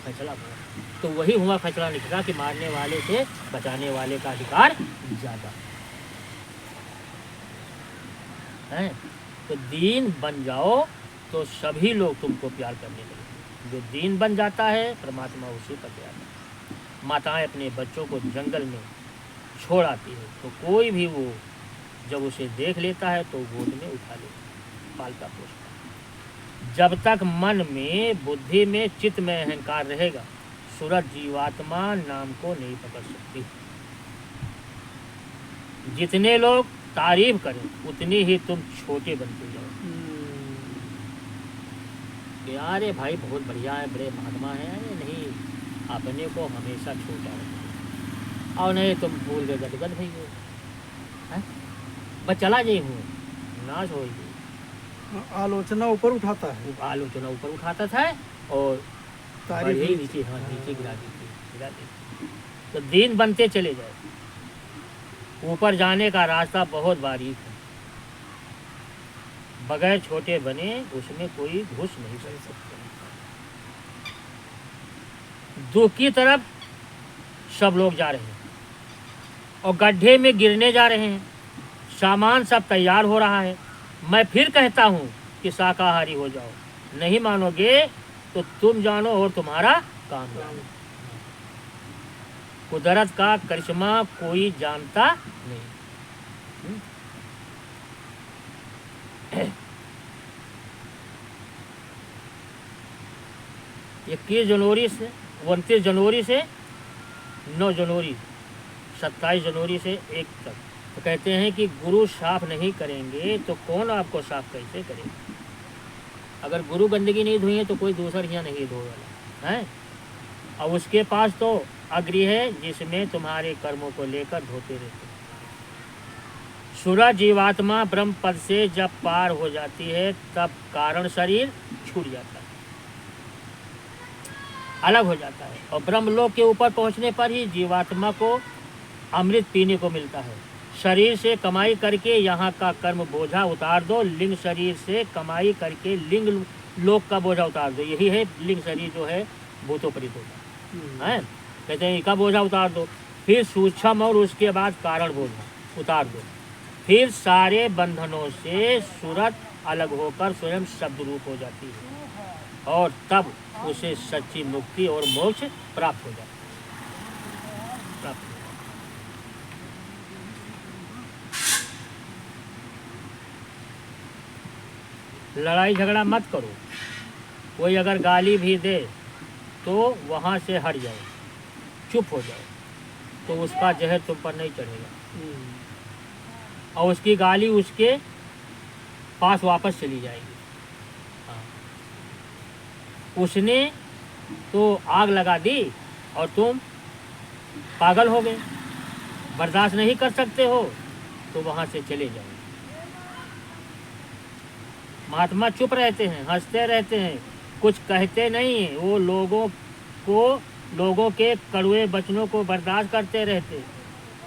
फैसला हुआ। तो वही हुआ फैसला निकला कि मारने वाले से बचाने वाले का अधिकार ज़्यादा है। तो दीन बन जाओ तो सभी लोग तुमको प्यार करने लगे। जो दीन बन जाता है परमात्मा उसी का प्यार है। माताएं अपने बच्चों को जंगल में छोड़ आती है तो कोई भी वो जब उसे देख लेता है तो गोद में उठा लेता, पालता पोसता। जब तक मन में बुद्धि में चित्त में अहंकार रहेगा सूरज जीवात्मा नाम को नहीं पकड़ सकती। जितने लोग तारीफ करें उतनी ही तुम छोटे बनते जाओ। अरे भाई बहुत बढ़िया है, बड़े महात्मा है, नहीं अपने को हमेशा छोटा रखो और नहीं तुम भूल गए गदगद भाई हो बस चला जाई हूँ नाश होगी। आलोचना ऊपर उठाता है, आलोचना ऊपर उठाता था और तारीफ नीचे, हाँ नीचे गिरा देती। तो दीन बनते चले जाए। ऊपर जाने का रास्ता बहुत बारीक है, बगैर छोटे बने उसमें कोई घुस नहीं कर सकता। दुख की तरफ सब लोग जा रहे हैं और गड्ढे में गिरने जा रहे हैं। सामान सब तैयार हो रहा है। मैं फिर कहता हूँ कि शाकाहारी हो जाओ, नहीं मानोगे तो तुम जानो और तुम्हारा काम जानो। कुदरत का करिश्मा कोई जानता नहीं। 21 जनवरी से 29 जनवरी से 9 जनवरी 27 जनवरी से 1 तक तो कहते हैं कि गुरु साफ नहीं करेंगे तो कौन आपको साफ कैसे करेगा। अगर गुरु गंदगी नहीं धोए तो कोई दूसरा यहाँ नहीं धोएगा है। और उसके पास तो अग्नि है जिसमें तुम्हारे कर्मों को लेकर धोते रहते। सूरज जीवात्मा ब्रह्म पद से जब पार हो जाती है तब कारण शरीर छूट जाता है, अलग हो जाता है और ब्रह्मलोक के ऊपर पहुंचने पर ही जीवात्मा को अमृत पीने को मिलता है। शरीर से कमाई करके यहाँ का कर्म बोझा उतार दो, लिंग शरीर से कमाई करके लिंग लोक का बोझा उतार दो। यही है लिंग शरीर जो है भूतों प्रेतों का है। कहते हैं इसका बोझा उतार दो, फिर सूक्ष्म और उसके बाद कारण बोझा उतार दो, फिर सारे बंधनों से सूरत अलग होकर स्वयं शब्द रूप हो जाती है और तब उसे सच्ची मुक्ति और मोक्ष प्राप्त हो जाता है। लड़ाई झगड़ा मत करो। कोई अगर गाली भी दे तो वहाँ से हट जाओ, चुप हो जाओ, तो उसका जहर तुम पर नहीं चढ़ेगा और उसकी गाली उसके पास वापस चली जाएगी। हाँ। उसने तो आग लगा दी और तुम पागल हो गए, बर्दाश्त नहीं कर सकते हो तो वहाँ से चले जाओ। महात्मा चुप रहते हैं, हंसते रहते हैं, कुछ कहते नहीं हैं। वो लोगों के कड़वे वचनों को बर्दाश्त करते रहते,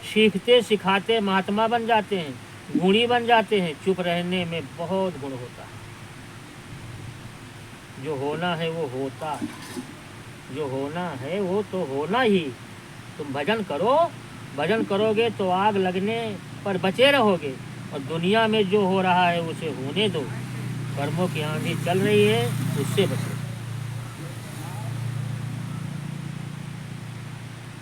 सीखते सिखाते महात्मा बन जाते हैं, गुणी बन जाते हैं। चुप रहने में बहुत गुण होता है। जो होना है वो होता है, जो होना है वो तो होना ही। तुम भजन करो, भजन करोगे तो आग लगने पर बचे रहोगे, और दुनिया में जो हो रहा है उसे होने दो। कर्मों की आंधी चल रही है, उससे बचो।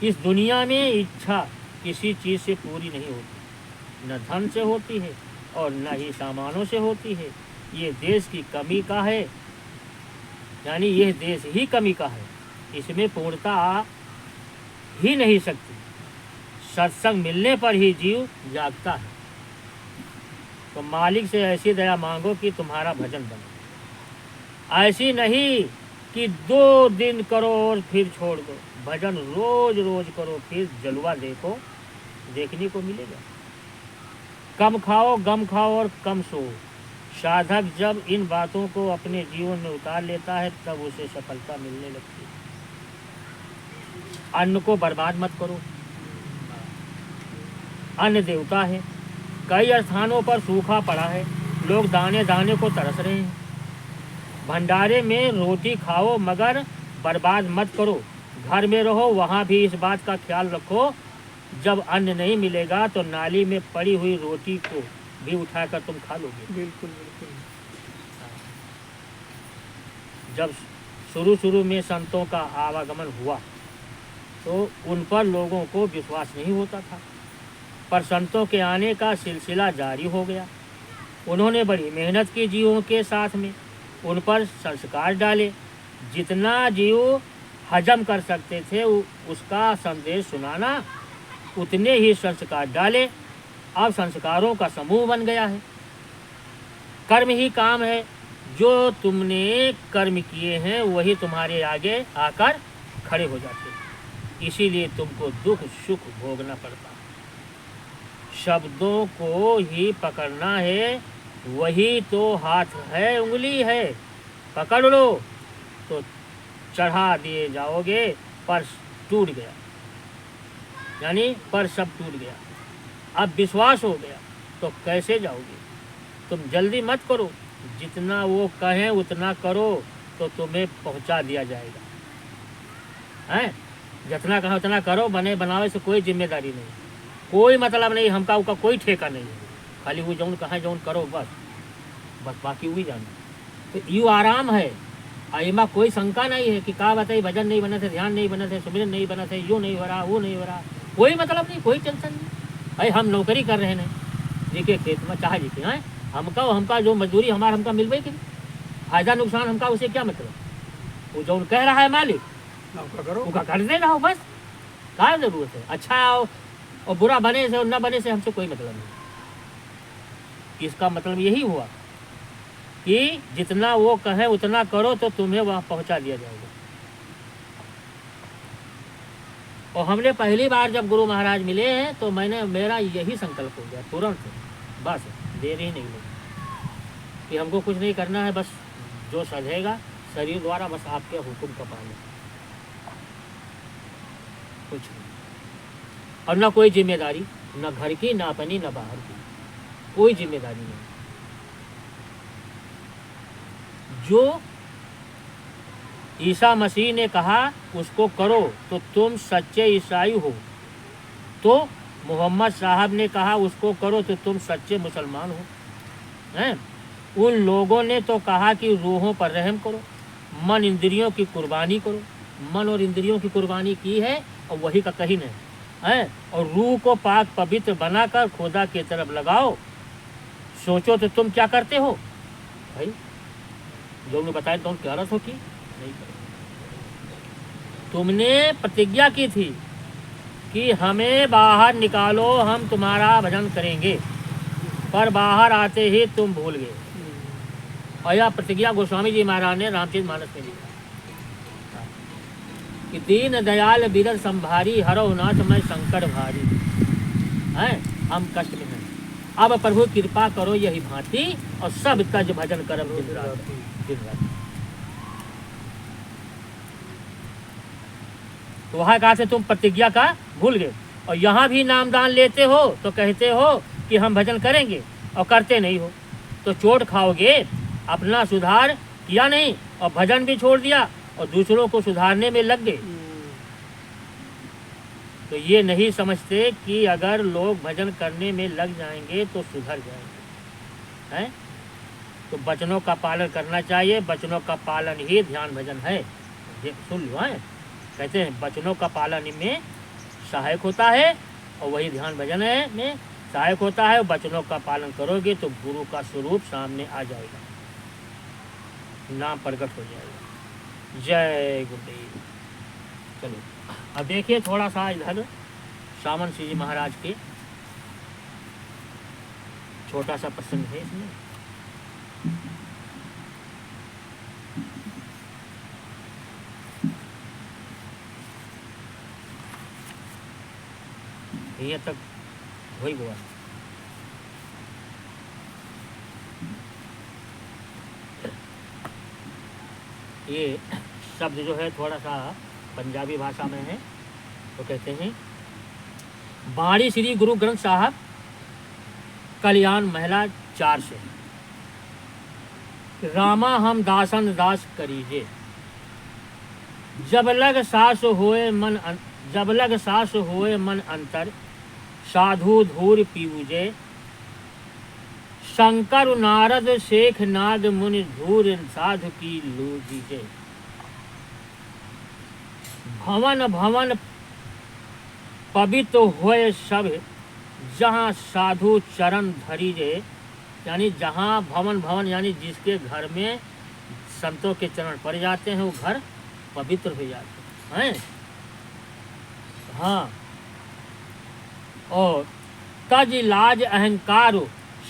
इस दुनिया में इच्छा किसी चीज़ से पूरी नहीं होती, न धन से होती है और न ही सामानों से होती है। ये देश की कमी का है, यानी यह देश ही कमी का है, इसमें पूर्णता आ ही नहीं सकती। सत्संग मिलने पर ही जीव जागता है। तो मालिक से ऐसी दया मांगो कि तुम्हारा भजन बने, ऐसी नहीं कि 2 दिन करो और फिर छोड़ दो। भजन रोज रोज करो, फिर जलवा देखने को मिलेगा। कम खाओ, गम खाओ और कम सो। साधक जब इन बातों को अपने जीवन में उतार लेता है तब उसे सफलता मिलने लगती है। अन्न को बर्बाद मत करो, अन्न देवता है। कई स्थानों पर सूखा पड़ा है, लोग दाने दाने को तरस रहे हैं। भंडारे में रोटी खाओ मगर बर्बाद मत करो। घर में रहो, वहाँ भी इस बात का ख्याल रखो, जब अन्न नहीं मिलेगा तो नाली में पड़ी हुई रोटी को भी उठाकर तुम खा लोगे। बिल्कुल बिल्कुल। जब शुरू में संतों का आवागमन हुआ तो उन पर लोगों को विश्वास नहीं होता था, पर संतों के आने का सिलसिला जारी हो गया। उन्होंने बड़ी मेहनत की जीवों के साथ में, उन पर संस्कार डाले। जितना जीव हजम कर सकते थे उसका संदेश सुनाना, उतने ही संस्कार डाले। अब संस्कारों का समूह बन गया है। कर्म ही काम है, जो तुमने कर्म किए हैं वही तुम्हारे आगे आकर खड़े हो जाते हैं। इसीलिए तुमको दुख सुख भोगना पड़ता है। शब्दों को ही पकड़ना है, वही तो हाथ है, उंगली है। पकड़ लो तो चढ़ा दिए जाओगे। पर्स टूट गया, यानी पर्स सब टूट गया। अब विश्वास हो गया तो कैसे जाओगे? तुम जल्दी मत करो, जितना वो कहें उतना करो तो तुम्हें पहुंचा दिया जाएगा। हैं? जितना कहा उतना करो, बने बनावे से कोई जिम्मेदारी नहीं, कोई मतलब नहीं, हमका उका कोई ठेका नहीं है। खाली वो जौन कहा जौन करो, बस बाकी वही जाना। तो यू आराम है, इमा कोई शंका नहीं है कि का बताई भजन नहीं बना थे, ध्यान नहीं बना थे, सुमिरन नहीं बना थे, यू नहीं भरा, वो नहीं भरा, कोई मतलब नहीं, कोई टेंशन नहीं। भाई हम नौकरी कर रहे हैं जी के खेत में, चाहे जी के हैं, हमका जो मजदूरी हमका मिल गई कि फायदा नुकसान हमका उसे क्या मतलब? वो जो कह रहा है मालिक उनका कर दे रहा हो, बस क्या जरूरत है? अच्छा और बुरा बने से और न बने से हमसे कोई मतलब नहीं। इसका मतलब यही हुआ कि जितना वो कहे उतना करो तो तुम्हें वहां पहुंचा दिया जाएगा। और हमने पहली बार जब गुरु महाराज मिले हैं तो मेरा यही संकल्प हो गया तुरंत, बस देर ही नहीं लगी कि हमको कुछ नहीं करना है, बस जो सधेगा शरीर द्वारा, बस आपके हुक्म का पालन, कुछ नहीं। और न कोई जिम्मेदारी, न घर की, न अपनी, न बाहर की, कोई जिम्मेदारी नहीं। जो ईसा मसीह ने कहा उसको करो तो तुम सच्चे ईसाई हो, तो मोहम्मद साहब ने कहा उसको करो तो तुम सच्चे मुसलमान हो। हैं? उन लोगों ने तो कहा कि रूहों पर रहम करो, मन इंद्रियों की कुर्बानी करो। मन और इंद्रियों की कुर्बानी की है और वही का कहीं नहीं है। और रूह को पाक पवित्र बनाकर खुदा की तरफ लगाओ। सोचो तो तुम क्या करते हो भाई? जो उन्होंने बताया तुम क्या रस हो कि नहीं करो। तुमने प्रतिज्ञा की थी कि हमें बाहर निकालो, हम तुम्हारा भजन करेंगे, पर बाहर आते ही तुम भूल गए। और यह प्रतिज्ञा गोस्वामी जी महाराज ने रामचरित मानस में लिखा कि दीन दयाल बिरल संभारी, हरो नाथ मैं संकट भारी। हैं? हम कष्ट में हैं, अब प्रभु कृपा करो यही भांति, और सब तज भजन करम दिन रात। तो वहाँ कहा से तुम प्रतिज्ञा का भूल गए, और यहाँ भी नामदान लेते हो तो कहते हो कि हम भजन करेंगे और करते नहीं हो, तो चोट खाओगे। अपना सुधार किया नहीं, और भजन भी छोड़ दिया और दूसरों को सुधारने में लग गए। तो ये नहीं समझते कि अगर लोग भजन करने में लग जाएंगे तो सुधर जाएंगे, हैं? तो वचनों का पालन करना चाहिए, वचनों का पालन ही ध्यान भजन है। ये सुन लो, हैं? कहते हैं वचनों का पालन में सहायक होता है और वही ध्यान भजन है में सहायक होता है। वचनों का पालन करोगे तो गुरु का स्वरूप सामने आ जाएगा, नाम प्रकट हो जाएगा। जय गुरुदेव। चलो अब देखिए थोड़ा सा इधर सामन सिंह जी महाराज के छोटा सा प्रसंग है इसमें। ये तक वही हुआ। ये शब्द जो है थोड़ा सा पंजाबी भाषा में है, तो कहते हैं बाणी श्री गुरु ग्रंथ साहब कल्याण महिला 4 से। रामा हम दासन दास करीजे, जब लग सास होए मन अंतर, साधु धूर पीऊजे, शंकर नारद शेख नाग मुनि धूर साधु की लूजीजे। भवन भवन पवित्र होए सब, जहाँ साधु चरण धरीजे। यानी जहाँ भवन यानी जिसके घर में संतों के चरण पड़ जाते हैं वो घर पवित्र हो जाते हैं। हाँ, और तज लाज अहंकार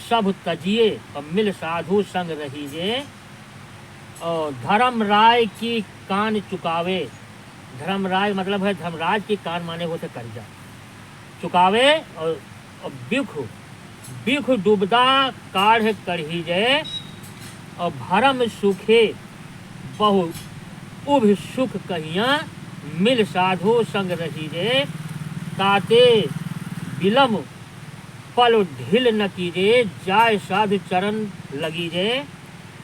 सब तजिए, और मिल साधु संग रहीजे। और धर्म राय की कान चुकावे, धर्मराज मतलब है धर्मराज की कान माने होते कर्जा चुकावे। और बिख डूबदा काढ़ कढ़ीजे, और भरम सुखे बहु उभ सुख कहिया, मिल साधु संग रहीजे। ताते बिलम पल ढिल न कीजे, जाय साधु चरण लगीजे।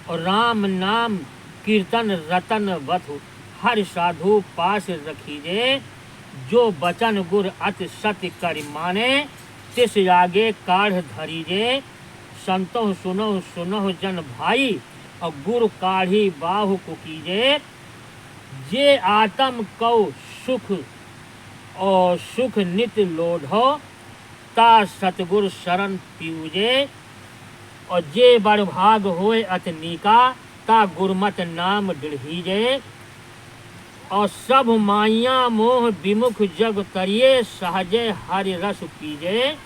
और राम नाम कीर्तन रतन वधु, हर साधु पास रखीजे। जो बचन गुर अति सत्य कर माने, तिस आगे काढ़ धरीजे। संतो सुनो जन भाई, और गुरु काढ़ी बाहु कुकीजे। जे आत्म कौ सुख और सुख नित लोढ़ो, ता सतगुर शरण पीऊजे। और जे बड़ भाग होए अतनीका, ता गुरमत नाम दृढ़ीजे। और सब माया मोह विमुख जग तरिए, सहजे हरि रस पीजे।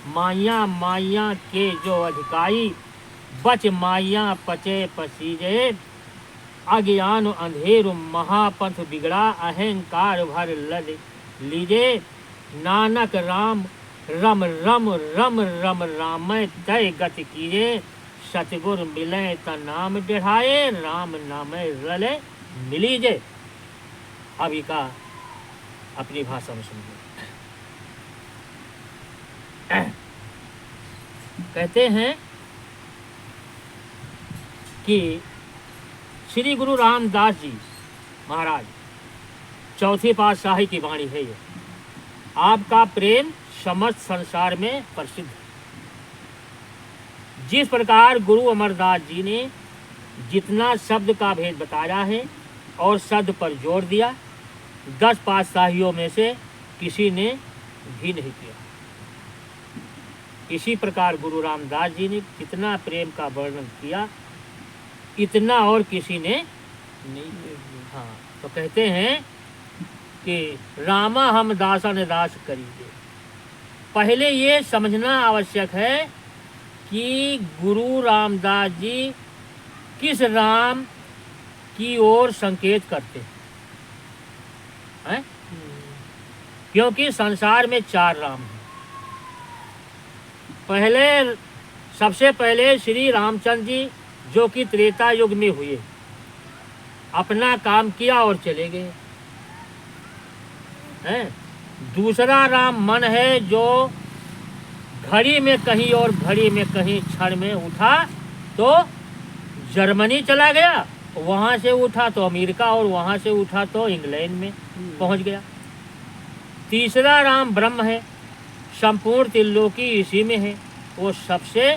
माया के जो अधिकारी, बच माया पचे पसीजे। अज्ञान अंधेर महापंथ बिगड़ा, अहंकार भर लद लीजे। नानक राम रम रम रम रम रामय तय गति कीजे। सतगुर मिले त नाम बढ़ाए, राम नामे रले मिलीजे। अभी का अपनी भाषा में समझो। कहते हैं कि श्री गुरु रामदास जी महाराज चौथी पातशाही की वाणी है ये। आपका प्रेम समस्त संसार में प्रसिद्ध है। जिस प्रकार गुरु अमरदास जी ने जितना शब्द का भेद बताया है और शब्द पर जोर दिया, 10 पातशाहियों में से किसी ने भी नहीं किया। इसी प्रकार गुरु रामदास जी ने कितना प्रेम का वर्णन किया, इतना और किसी ने नहीं किया। हाँ, तो कहते हैं कि रामा हम दासन दास करीजे। पहले ये समझना आवश्यक है कि गुरु रामदास जी किस राम की ओर संकेत करते हैं? क्योंकि संसार में 4 राम हैं। सबसे पहले श्री रामचंद्र जी जो कि त्रेता युग में हुए, अपना काम किया और चले गए हैं। दूसरा राम मन है जो घड़ी में कहीं और घड़ी में कहीं क्षण में उठा तो जर्मनी चला गया वहाँ से उठा तो अमेरिका और वहाँ से उठा तो इंग्लैंड में पहुँच गया। तीसरा राम ब्रह्म है, संपूर्ण त्रिलोकी इसी में है, वो सबसे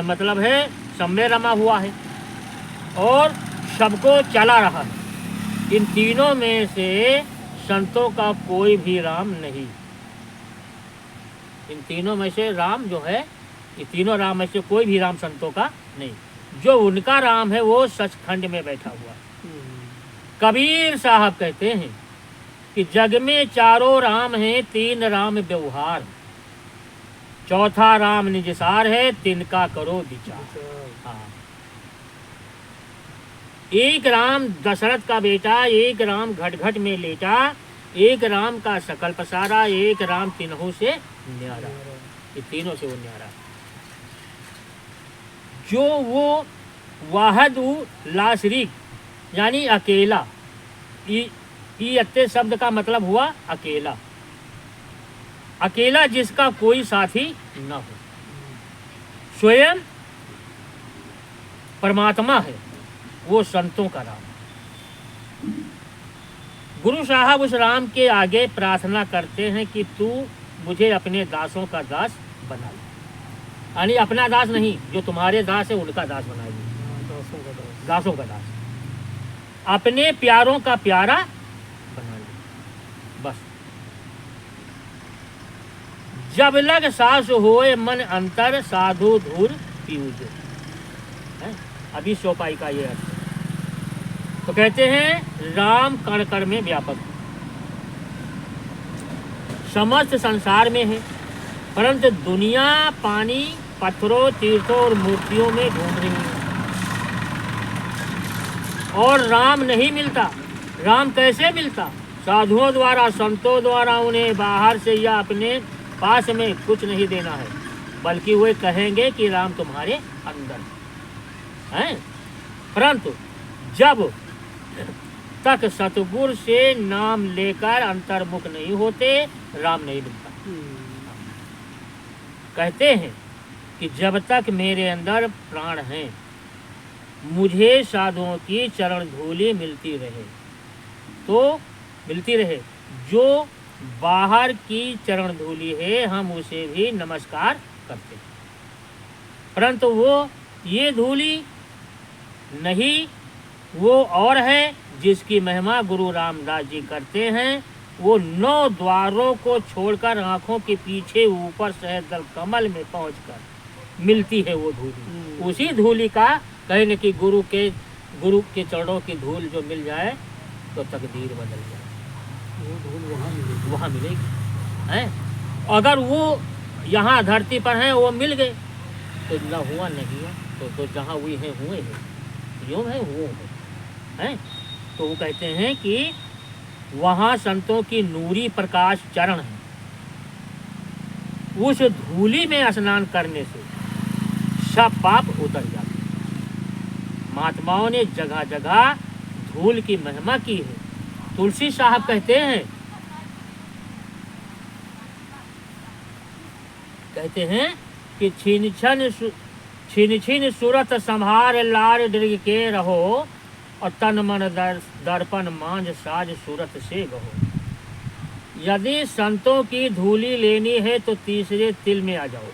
मतलब है सब में रमा हुआ है और सबको चला रहा है। इन तीनों में से संतों का कोई भी राम नहीं। इन तीनों में से राम जो है, ये तीनों राम में से कोई भी राम संतों का नहीं। जो उनका राम है वो सचखंड में बैठा हुआ है। कबीर साहब कहते हैं कि जग में चारों राम हैं, तीन राम व्यवहार, चौथा राम निजसार है, तिनका करो विचार। हाँ, एक राम दशरथ का बेटा, एक राम घट घट में लेटा, एक राम का सकल पसारा, एक राम तीनों से न्यारा। ये तीनों से वो न्यारा। जो वो वाहद ला शरीक यानी अकेला, शब्द का मतलब हुआ अकेला, अकेला जिसका कोई साथी न हो, स्वयं परमात्मा है, वो संतों का राम। गुरु साहब उस राम के आगे प्रार्थना करते हैं कि तू मुझे अपने दासों का दास बना ले, यानी अपना दास नहीं, जो तुम्हारे दास है उनका दास बनाइए, दासों का दास, अपने प्यारों का प्यारा बना ले। बस जब लग सास होए मन अंतर, साधु धूर पीयूज। अभी चौपाई का ये अर्थ। तो कहते हैं राम कण कण में व्यापक, समस्त संसार में है, परंतु दुनिया पानी, पत्थरों, तीर्थों और मूर्तियों में घूम रही है और राम नहीं मिलता। राम कैसे मिलता? साधुओं द्वारा, संतों द्वारा उन्हें बाहर से या अपने पास में कुछ नहीं देना है, बल्कि वे कहेंगे कि राम तुम्हारे अंदर है। परंतु जब तक सतगुरु से नाम लेकर अंतर्मुख नहीं होते, राम नहीं मिलता। कहते हैं कि जब तक मेरे अंदर प्राण हैं, मुझे साधुओं की चरण धूलि मिलती रहे तो मिलती रहे। जो बाहर की चरण धूलि है, हम उसे भी नमस्कार करते हैं, परंतु वो ये धूलि नहीं, वो और है जिसकी महिमा गुरु रामदास जी करते हैं। वो 9 द्वारों को छोड़कर आंखों के पीछे ऊपर सहस्त्र कमल में पहुंचकर मिलती है वो धूली। उसी धूली का कहने की गुरु के चरणों की धूल जो मिल जाए तो तकदीर बदल जाए, वो धूल वहाँ मिलेगी है। अगर वो यहाँ धरती पर है, वो मिल गए तो न हुआ नहीं हुआ, तो जहाँ हुई है हुए हैं, यूँ है वो है। तो वो कहते हैं कि वहाँ संतों की नूरी प्रकाश चरण है, उस धूली में स्नान करने से सब पाप उतर जाते। महात्माओं ने जगह जगह धूल की महिमा की है। तुलसी साहब कहते हैं कि छिन छिन सूरत संहार लार दृग के रहो, और तन मन दर्पण मांझ साज सूरत से गहो। यदि संतों की धूली लेनी है तो तीसरे तिल में आ जाओ।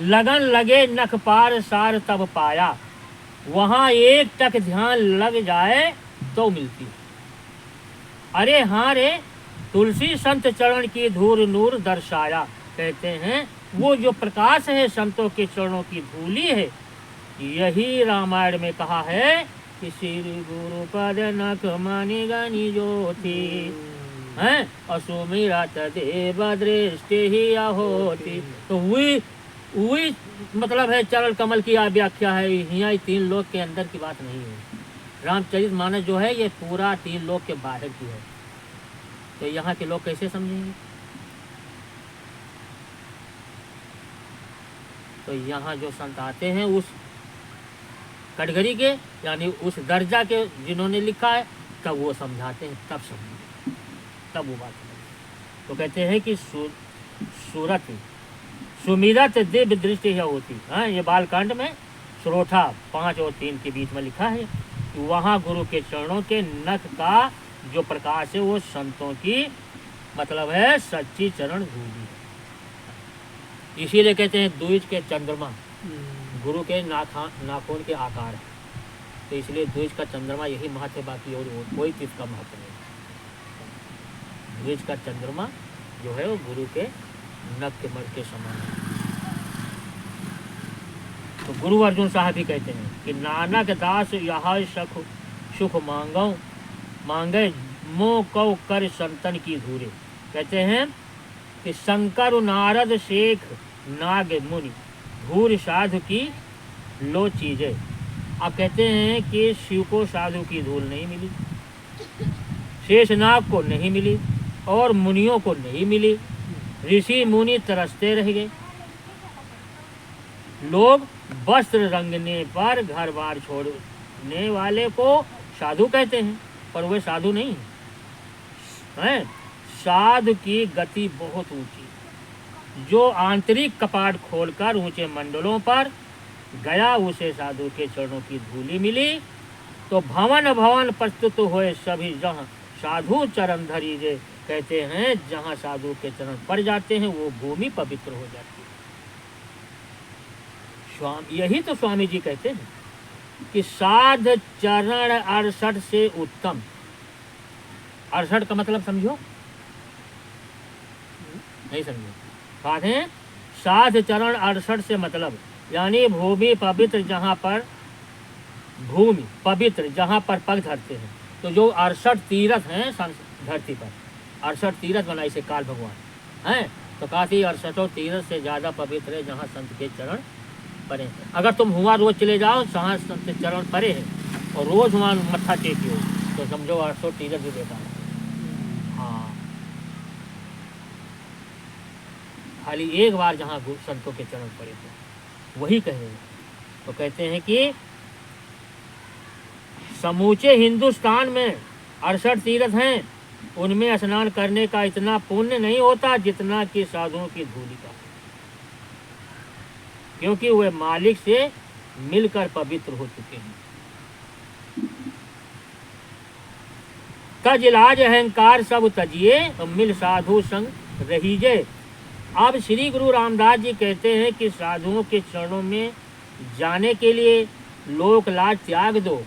लगन लगे नख पार सार तब पाया, वहां एक टक ध्यान लग जाए तो मिलती। अरे हाँ रे, तुलसी संत चरण की धूल नूर दर्शाया। कहते हैं वो जो प्रकाश है संतों के चरणों की धूली है, यही रामायण में कहा है कि श्री गुरु पद नख मणि गनि ज्योति है, असुमिरत देव दृष्टि ही होती। तो वही मतलब है चरण कमल की व्याख्या है। यहाँ 3 लोक के अंदर की बात नहीं है। रामचरित मानस जो है ये पूरा 3 लोक के बाहर की है। तो यहाँ के लोग कैसे समझेंगे? तो यहाँ जो संत आते हैं उस कटघरी के यानी उस दर्जा के जिन्होंने लिखा है, तब वो समझाते हैं, तब समझेंगे, तब वो बात समझेंगे। तो कहते हैं कि सुमिरत दिव्य दृष्टि यह होती। हाँ, ये बालकांड में श्रोठा 5 और 3 के बीच में लिखा है। वहाँ गुरु के चरणों के नख का जो प्रकाश है वो संतों की मतलब है सच्ची चरण धूली है। इसीलिए कहते हैं द्विज के चंद्रमा गुरु के नाखून के आकार है, तो इसलिए द्विज का चंद्रमा यही महत्व है, बाकी और कोई चीज का महत्व नहीं। द्विज का चंद्रमा जो है वो गुरु के नख के मर के समान है। तो गुरु अर्जुन साहब भी कहते हैं कि नानक दास यह सुख मांगे मोह कौ कर संतन की धूरे। कहते हैं कि शंकर नारद शेख नाग मुनि धूर साधु की लो चीजें। अब कहते हैं कि शिव को साधु की धूल नहीं मिली, शेषनाग को नहीं मिली और मुनियों को नहीं मिली। ऋषि मुनि तरसते रह गए। लोग वस्त्र रंगने पर घर बार छोड़ने वाले को साधु कहते हैं, पर वे साधु नहीं हैं। साधु की गति बहुत ऊंची, जो आंतरिक कपाट खोलकर ऊंचे मंडलों पर गया उसे साधु के चरणों की धूली मिली। तो भवन भवन प्रस्तुत हुए सभी जहाँ साधु चरण धरीजे। कहते हैं जहाँ साधु के चरण पड़ जाते हैं वो भूमि पवित्र हो जाती है। स्वामी यही तो स्वामी जी कहते हैं कि साध चरण 68 से उत्तम। 68 का मतलब समझो, नहीं समझो? बात है साध चरण 68 से मतलब यानी भूमि पवित्र जहाँ पर पग धरते हैं। तो जो 68 तीर्थ हैं धरती पर, 68 तीर्थ बनाई से काल भगवान हैं, तो काफी 68 तीर्थ से ज्यादा पवित्र है जहाँ संत के चरण परे हैं। अगर तुम हुआ रोज चले जाओ जहाँ संत के चरण परे हैं और रोज वहाँ मत्था टेकी हो तो समझो 800 तीर्थ भी देखा है। हाँ, खाली एक बार जहाँ संतों के चरण पड़े थे वही कह रहे हैं। तो कहते हैं कि समूचे हिंदुस्तान में 68 तीर्थ हैं, उनमें स्नान करने का इतना पुण्य नहीं होता जितना कि साधुओं की धूलि का, क्योंकि वे मालिक से मिलकर पवित्र हो चुके हैं। तज लाज अहंकार सब तजिए मिल साधु संग रहीजे। अब श्री गुरु रामदास जी कहते हैं कि साधुओं के चरणों में जाने के लिए लोक लाज त्याग दो।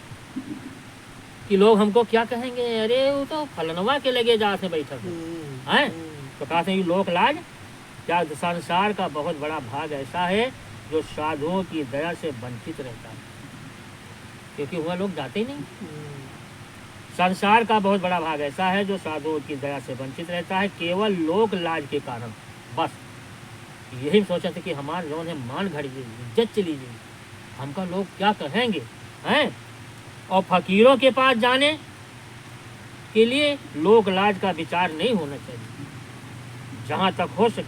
कि लोग हमको क्या कहेंगे, अरे वो तो फलनवा के लगे जाते बैठक हैं। तो कहते हैं लोक लाज क्या, संसार का बहुत बड़ा भाग ऐसा है जो साधुओं की दया से वंचित रहता है, क्योंकि वह लोग जाते ही नहीं। संसार का बहुत बड़ा भाग ऐसा है जो साधुओं की दया से वंचित रहता है, केवल लोक लाज के कारण। बस यही सोचा था कि हमारे लोगों ने मान घड़ी इज्जत चली गई, हमका लोग क्या कहेंगे हैं। और फकीरों के पास जाने के लिए लोक लाज का विचार नहीं होना चाहिए। जहाँ तक हो सके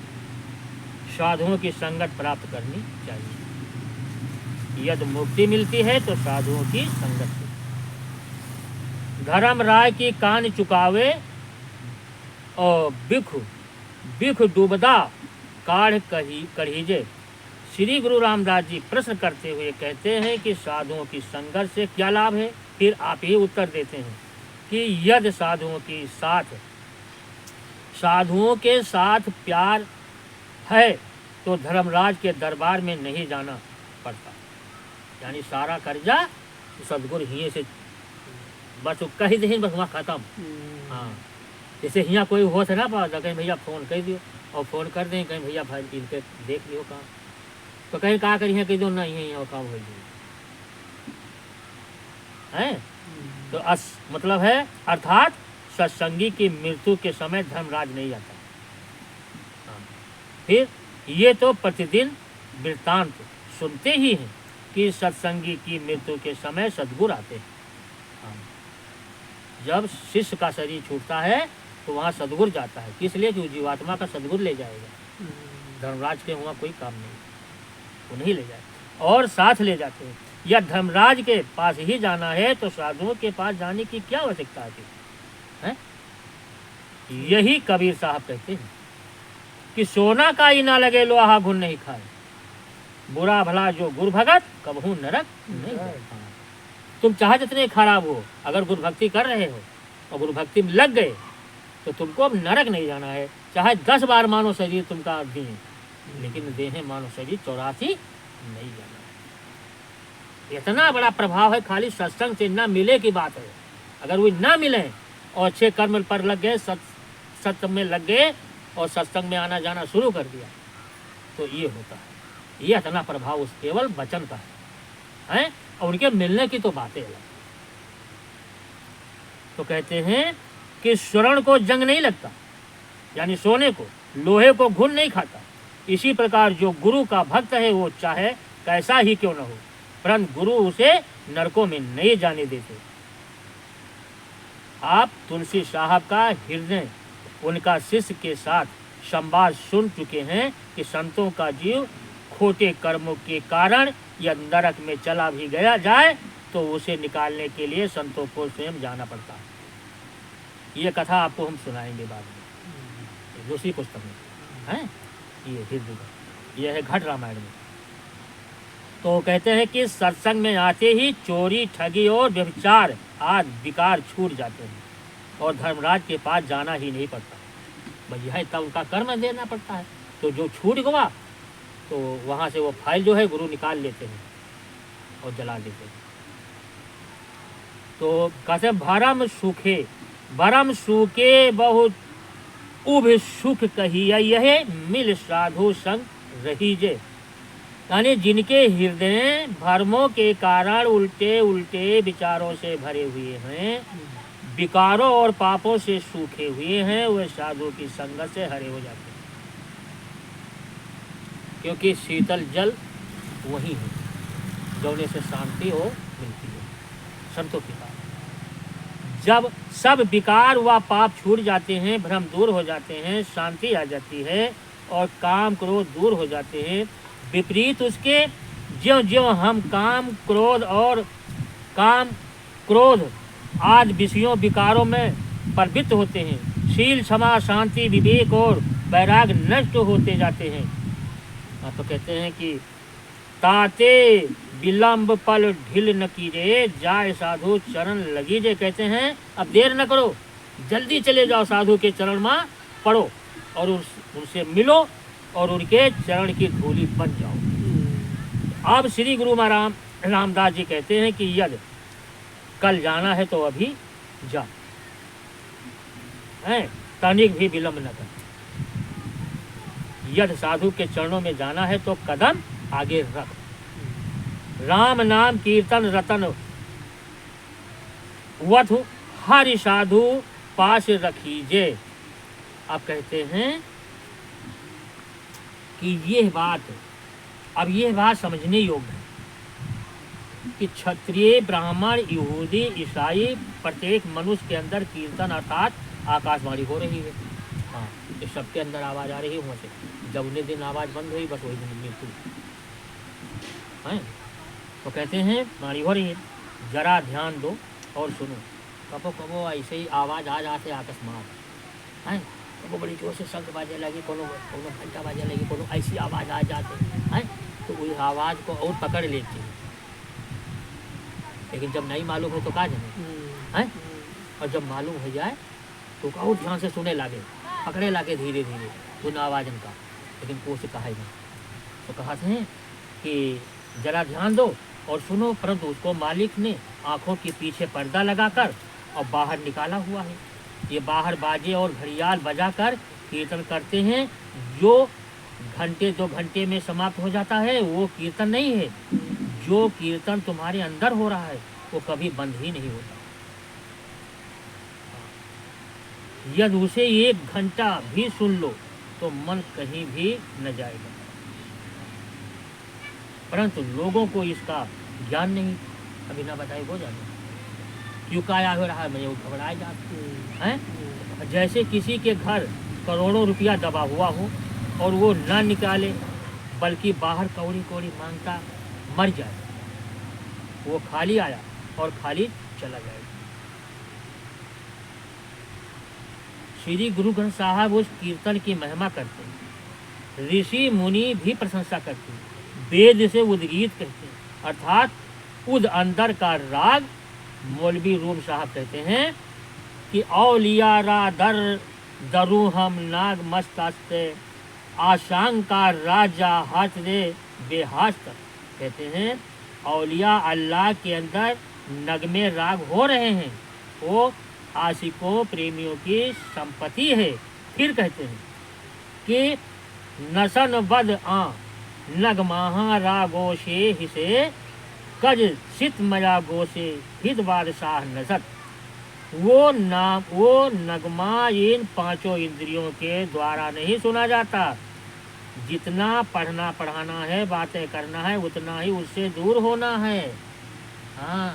साधुओं की संगत प्राप्त करनी चाहिए। यदि मुक्ति मिलती है तो साधुओं की संगत से। धर्म राय की कान चुकावे और बिख डूबदा काढ़ कढ़ीजे। श्री गुरु रामदास जी प्रश्न करते हुए कहते हैं कि साधुओं की संगत से क्या लाभ है। फिर आप ही उत्तर देते हैं कि यदि साधुओं के साथ प्यार है तो धर्मराज के दरबार में नहीं जाना पड़ता। यानी सारा कर्जा सदगुरु ही से बस कही दे, बस वहाँ खत्म। हाँ, जैसे यहाँ कोई हो से ना पाता, कहीं भैया फोन कर दियो और फोन कर दें, कहीं भैया भाई इनके देख लियो काम, तो कहीं कहा करिए कह दो नहीं है काम हो है। तो मतलब है अर्थात सत्संगी की मृत्यु के समय धर्मराज नहीं आता। हाँ। फिर ये तो प्रतिदिन वृत्तांत सुनते ही हैं कि सत्संगी की मृत्यु के समय सद्गुरु आते हैं। हाँ। जब शिष्य का शरीर छूटता है तो वहाँ सद्गुरु जाता है, इसलिए कि जीवात्मा का सद्गुरु ले जाएगा। धर्मराज के वहाँ कोई काम नहीं, वो नहीं ले जाए और साथ ले जाते हैं। या धर्मराज के पास ही जाना है तो साधुओं के पास जाने की क्या आवश्यकता है? यही कबीर साहब कहते हैं कि सोना का ही ना लगे लोहा घुन नहीं खाए, बुरा भला जो गुरु भगत कबहू नरक नहीं जाए। हाँ। तुम चाहे जितने खराब हो, अगर गुरु भक्ति कर रहे हो और गुरु भक्ति में लग गए तो तुमको अब नरक नहीं जाना है। चाहे 10 बार मानो शरीर तुमका दिए, लेकिन देहे मानो शरीर 84 नहीं जाना है। इतना बड़ा प्रभाव है, खाली सत्संग से ना मिले की बात है। अगर वो ना मिले और अच्छे कर्म पर लग गए, सत्य में लग गए और सत्संग में आना जाना शुरू कर दिया, तो ये होता है। ये इतना प्रभाव उस केवल वचन का है, और उनके मिलने की तो बातें अलग। तो कहते हैं कि स्वर्ण को जंग नहीं लगता, यानी सोने को, लोहे को घुन नहीं खाता। इसी प्रकार जो गुरु का भक्त है वो चाहे कैसा ही क्यों न हो, परंतु गुरु उसे नरकों में नहीं जाने देते। आप तुलसी साहब का हृदय उनका शिष्य के साथ संवाद सुन चुके हैं कि संतों का जीव खोटे कर्मों के कारण या नरक में चला भी गया जाए तो उसे निकालने के लिए संतों को स्वयं जाना पड़ता है। ये कथा आपको हम सुनाएंगे बाद में, दूसरी पुस्तक में है ये हृदय, यह है घट रामायण में। तो कहते हैं कि सत्संग में आते ही चोरी, ठगी और व्यभिचार आदि विकार छूट जाते हैं और धर्मराज के पास जाना ही नहीं पड़ता। भैया इतना उनका कर्म देना पड़ता है, तो जो छूट गवा तो वहाँ से वो फाइल जो है गुरु निकाल लेते हैं और जला देते हैं। तो कहते हैं भरम सूखे बहुत उभ सुख कहिए, यह मिल साधु संग रहीजे। यानी जिनके हृदय भरमों के कारण उल्टे उल्टे विचारों से भरे हुए हैं, विकारों और पापों से सूखे हुए हैं, वे साधु की संगत से हरे हो जाते हैं। क्योंकि शीतल जल वही है जोने से शांति हो मिलती है संतों के पास। जब सब विकार व पाप छूट जाते हैं, भ्रम दूर हो जाते हैं, शांति आ जाती है और काम क्रोध दूर हो जाते हैं। विपरीत उसके ज्यों ज्यों हम काम क्रोध आदि विषयों विकारों में प्रवृत्त होते हैं, शील, क्षमा, शांति, विवेक और वैराग नष्ट होते जाते हैं। तो कहते हैं कि ताते विलंब पल ढिल न कीजे, जाए साधु चरण लगीजे। कहते हैं अब देर न करो, जल्दी चले जाओ साधु के चरण में पड़ो और उनसे मिलो और उनके चरण की धूली बन जाओ। अब श्री गुरु महाराज रामदास जी कहते हैं कि यदि कल जाना है तो अभी जा, है तनिक भी विलंब न कर। यदि साधु के चरणों में जाना है तो कदम आगे रख। राम नाम कीर्तन रतन वधु हरि साधु पास रखीजे। आप कहते हैं कि ये बात समझने योग्य है कि क्षत्रिय, ब्राह्मण, यहूदी, ईसाई प्रत्येक मनुष्य के अंदर कीर्तन अर्थात आकाशवाणी हो रही है। हाँ, इस सबके अंदर आवाज़ आ रही है। वहाँ से जब उन्हें दिन आवाज़ बंद हुई बस वही दिन मृत्यु है। तो कहते हैं वाणी हो रही है, जरा ध्यान दो और सुनो। कबो कबो ऐसे ही आवाज़ आ जाते अकस्मात है, कबो बड़ी जोर से शंख बाजे लगी, कोनो घंटा बाजे लगी, कोनो ऐसी आवाज़ आ जाते हैं तो उस आवाज़ को और पकड़ लेती है। लेकिन जब नहीं मालूम है तो क्या जाने है, और जब मालूम हो जाए तो और ध्यान से सुने लागे, पकड़े लागे धीरे धीरे उन आवाज़ का। लेकिन कोशिश कहा नहीं, तो कहते हैं कि जरा ध्यान दो और सुनो, परंतु उसको मालिक ने आंखों के पीछे पर्दा लगाकर और बाहर निकाला हुआ है। ये बाहर बाजे और घड़ियाल बजाकर कीर्तन करते हैं। जो घंटे 2 घंटे में समाप्त हो जाता है वो कीर्तन नहीं है। जो कीर्तन तुम्हारे अंदर हो रहा है वो कभी बंद ही नहीं होता। यदि उसे 1 घंटा भी सुन लो तो मन कहीं भी न जाएगा, परंतु लोगों को इसका ज्ञान नहीं। अभी ना बताए वो जाने क्यों काया हो रहा है, मैं वो घबराए जाते हैं। जैसे किसी के घर करोड़ों रुपया दबा हुआ हो और वो ना निकाले बल्कि बाहर कौड़ी कौड़ी मांगता मर जाए, वो खाली आया और खाली चला जाएगा। श्री गुरु ग्रंथ साहब उस कीर्तन की महिमा करते हैं ऋषि मुनि भी प्रशंसा करते हैं। वेद से उद्गीत कहते हैं, अर्थात उद अंदर का राग। मौलवी रूम साहब कहते हैं कि औलिया रा दर दरु हम नाग मस्तास्ते आशंका राजा हाथ रे बेहास्त। कहते हैं औलिया अल्लाह के अंदर नगमे राग हो रहे हैं, वो आशिकों प्रेमियों की संपत्ति है। फिर कहते हैं कि नसन बद आ नगमाहा रागो से हिसे कज सित मया गो से हित बादशाह नजर। वो नगमा इन पांचों इंद्रियों के द्वारा नहीं सुना जाता। जितना पढ़ना पढ़ाना है, बातें करना है, उतना ही उससे दूर होना है। हाँ,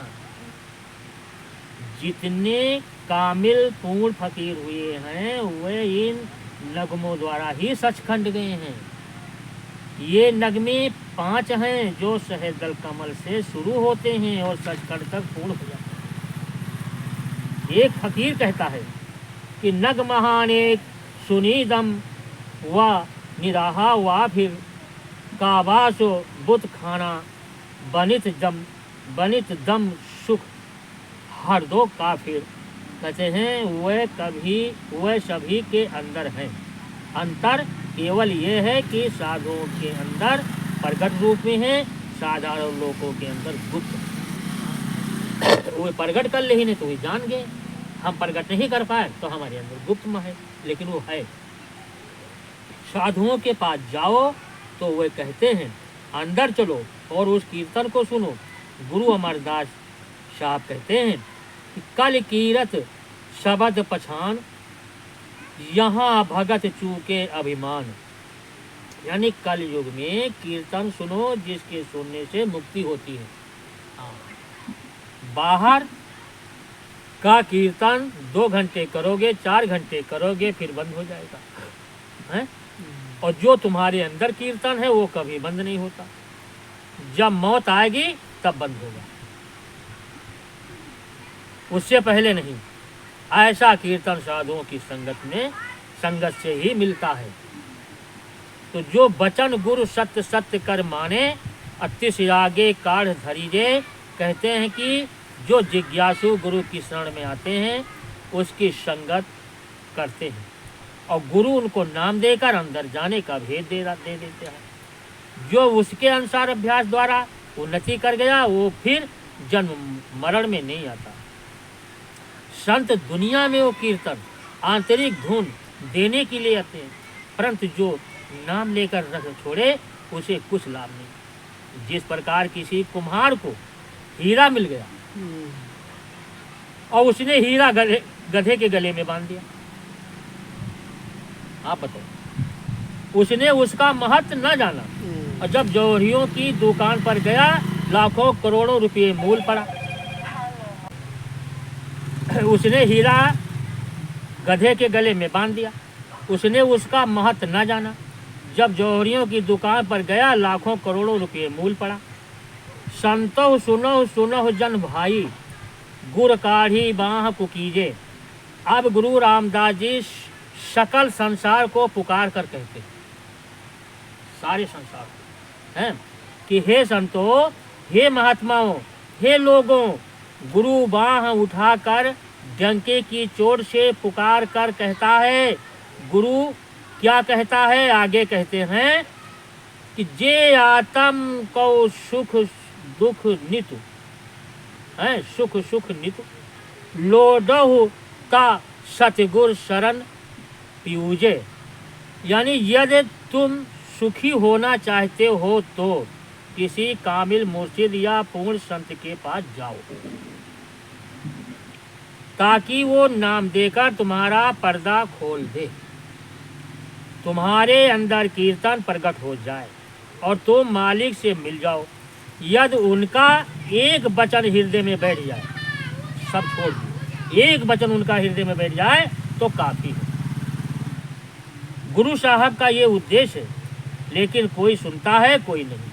जितने कामिल पूर्ण फकीर हुए हैं वे इन नगमों द्वारा ही सचखंड गए हैं। ये नगमे 5 हैं जो सहदल कमल से शुरू होते हैं और सचखंड तक पूर्ण हो जाते हैं। एक फकीर कहता है कि नग महानेक सुनीदम व निराहा व फिर काबासो बुत खाना बनित दम सुख हर दो काफिर। कहते हैं वह सभी के अंदर हैं। अंतर केवल ये है कि साधुओं के अंदर प्रकट रूप में है, साधारण लोगों के अंदर गुप्त। वो प्रकट कर ले ही नहीं तो वो जान गए, हम प्रकट नहीं कर पाए तो हमारे अंदर गुप्त में है, लेकिन वो है। साधुओं के पास जाओ तो वे कहते हैं अंदर चलो और उस कीर्तन को सुनो। गुरु अमरदास साहब कहते हैं कि कल कीरत शब्द पछान यहाँ भगत चूके अभिमान। यानी कल युग में कीर्तन सुनो जिसके सुनने से मुक्ति होती है। बाहर का कीर्तन 2 घंटे करोगे, 4 घंटे करोगे, फिर बंद हो जाएगा है? और जो तुम्हारे अंदर कीर्तन है वो कभी बंद नहीं होता। जब मौत आएगी तब बंद होगा, उससे पहले नहीं। ऐसा कीर्तन साधुओं की संगत से ही मिलता है। तो जो वचन गुरु सत्य सत्य कर माने अतिश आगे काढ़ धरीजे। कहते हैं कि जो जिज्ञासु गुरु की शरण में आते हैं उसकी संगत करते हैं और गुरु उनको नाम देकर अंदर जाने का भेद दे देते हैं। जो उसके अनुसार अभ्यास द्वारा उन्नति कर गया वो फिर जन्म मरण में नहीं आता। संत दुनिया में वो कीर्तन आंतरिक धुन देने के लिए आते हैं, परंतु जो नाम लेकर रख छोड़े उसे कुछ लाभ नहीं। जिस प्रकार किसी कुम्हार को हीरा मिल गया और उसने हीरा गधे के गले में बांध दिया, आप बताओ, उसने उसका महत्व न जाना और जब जौहरियों की दुकान पर गया लाखों करोड़ों रुपए मूल पड़ा। उसने हीरा गधे के गले में बांध दिया, उसने उसका महत्व न जाना। जब जौहरियों की दुकान पर गया लाखों करोड़ों रुपए मूल पड़ा। संतो सुनो जन भाई गुर काढ़ी बाह कुकीजे। अब गुरु रामदास जी सकल संसार को पुकार कर कहते हैं, सारे संसार को हैं कि हे संतो, हे महात्माओं, हे लोगों, गुरु बाह उठाकर डंके की चोट से पुकार कर कहता है। गुरु क्या कहता है? आगे कहते हैं कि जे आत्म को सुख दुख नितु है, सुख सुख नितु लोडहु ता सतगुर शरण पीयूजे। यानी यदि तुम सुखी होना चाहते हो तो किसी कामिल मुर्शिद या पूर्ण संत के पास जाओ ताकि वो नाम देकर तुम्हारा पर्दा खोल दे, तुम्हारे अंदर कीर्तन प्रकट हो जाए और तुम मालिक से मिल जाओ। यदि उनका एक वचन हृदय में बैठ जाए, सब छोड़ दो, एक वचन उनका हृदय में बैठ जाए तो काफी है। गुरु साहब का ये उद्देश्य है, लेकिन कोई सुनता है कोई नहीं।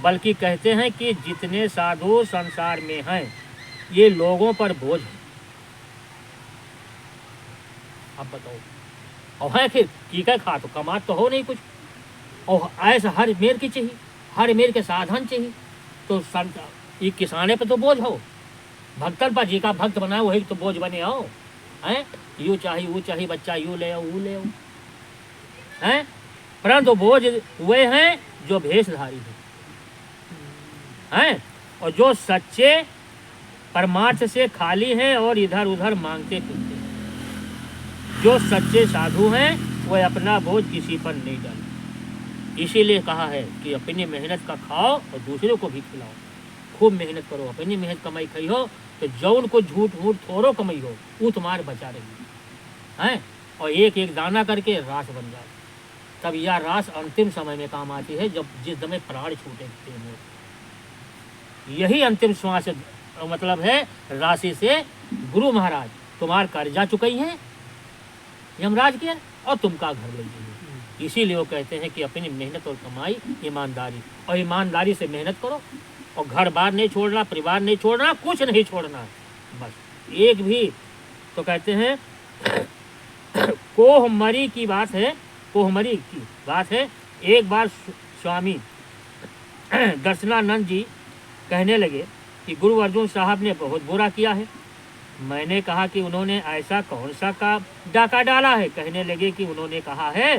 बल्कि कहते हैं कि जितने साधु संसार में हैं ये लोगों पर बोझ है। अब बताओ, और है फिर की क्या खा तो कमा तो हो नहीं कुछ, और ऐसा हर मेर की चाहिए, हर मेर के साधन चाहिए, तो ये किसाने पे तो बोझ हो, भक्तन पर जी का भक्त बनाए वही तो बोझ बने हो, हैं यू चाहिए वो चाहिए, बच्चा यू ले आओ वो ले आओ, हैं परंतु बोझ वे हैं जो भेषधारी हैं, और जो सच्चे परमार्थ से खाली हैं और इधर उधर मांगते फिरते हैं। जो सच्चे साधु हैं वह अपना बोझ किसी पर नहीं डालते। इसीलिए कहा है कि अपनी मेहनत का खाओ और दूसरों को भी खिलाओ, खूब मेहनत करो, अपनी मेहनत कमाई खाई हो तो जौन को झूठ मूठ थोड़ो कमाई हो वो तुम्हारे बचा रही हैं, और एक एक दाना करके रास बन जाए, तब यह रास अंतिम समय में काम आती है, जब जिस समय प्राण छूटे। यही अंतिम श्वास मतलब है राशि से गुरु महाराज तुम्हार कर्जा चुकाई है यमराज के, और तुमका घर ले जाइए। इसीलिए वो कहते हैं कि अपनी मेहनत और कमाई ईमानदारी, और ईमानदारी से मेहनत करो, और घर बार नहीं छोड़ना, परिवार नहीं छोड़ना, कुछ नहीं छोड़ना, बस एक भी। तो कहते हैं कोहमरी की बात है, कोहमरी की बात है, एक बार स्वामी दर्शनानंद जी कहने लगे कि गुरु अर्जुन साहब ने बहुत बुरा किया है। मैंने कहा कि उन्होंने ऐसा कौन सा का डाका डाला है। कहने लगे कि उन्होंने कहा है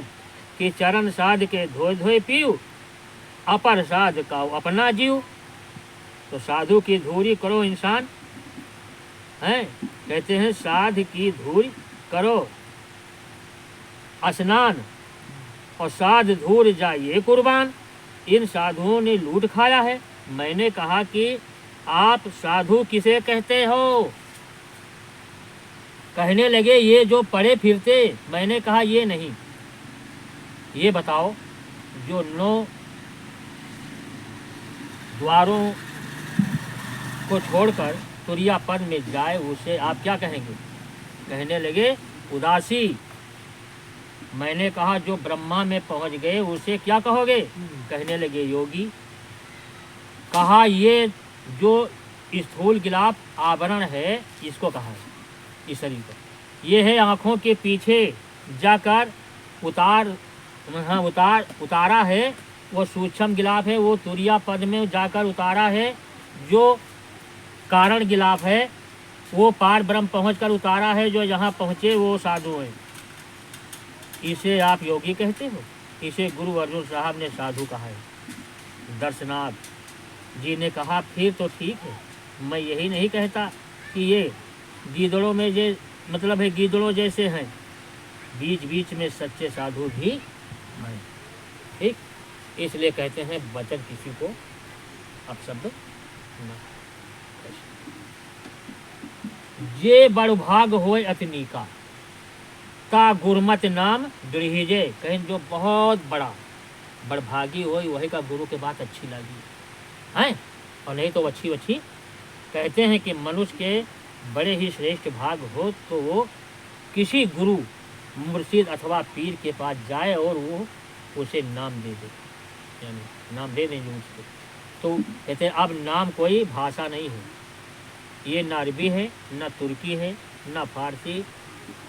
कि चरण साध के धोए धोए पीऊ, अपर साध का अपना जीव। तो साधु की धूरी करो इंसान, हैं कहते हैं साध की धूरी करो स्नान, और साध धूर जाइए कुर्बान। इन साधुओं ने लूट खाया है। मैंने कहा कि आप साधु किसे कहते हो। कहने लगे ये जो पड़े फिरते। मैंने कहा ये नहीं, ये बताओ जो 9 द्वारों को छोड़कर तुरिया पद में जाए उसे आप क्या कहेंगे। कहने लगे उदासी। मैंने कहा जो ब्रह्मा में पहुंच गए उसे क्या कहोगे। कहने लगे योगी। कहा ये जो स्थूल गिलाफ आवरण है इसको कहा है, इस शरीर को, ये है आँखों के पीछे जाकर उतारा है। वो सूक्ष्म गिलाफ है, वो तुरिया पद में जाकर उतारा है। जो कारण गिलाफ है वो पार ब्रह्म पहुंचकर उतारा है। जो यहाँ पहुँचे वो साधु हैं, इसे आप योगी कहते हो। इसे गुरु अर्जुन साहब ने साधु कहा है। दर्शनाथ जी ने कहा फिर तो ठीक है, मैं यही नहीं कहता कि ये गीदड़ों में जे मतलब है गीदड़ों जैसे हैं, बीच बीच में सच्चे साधु भी हैं। ठीक, इसलिए कहते हैं वचन किसी को अपशब्द न। जे बड़भाग होय अतनी का ता गुरमत नाम दृढ़िजे। कहीं जो बहुत बड़ा बड़भागी हो वही का गुरु के बात अच्छी लगी हैं, और नहीं तो अच्छी कहते हैं कि मनुष्य के बड़े ही श्रेष्ठ भाग हो तो वो किसी गुरु मुर्शिद अथवा पीर के पास जाए और वो उसे नाम दे दे, यानी नाम दे देंगे उसको। तो कहते हैं अब नाम कोई भाषा नहीं है, ये न अरबी है, न तुर्की है, न फारसी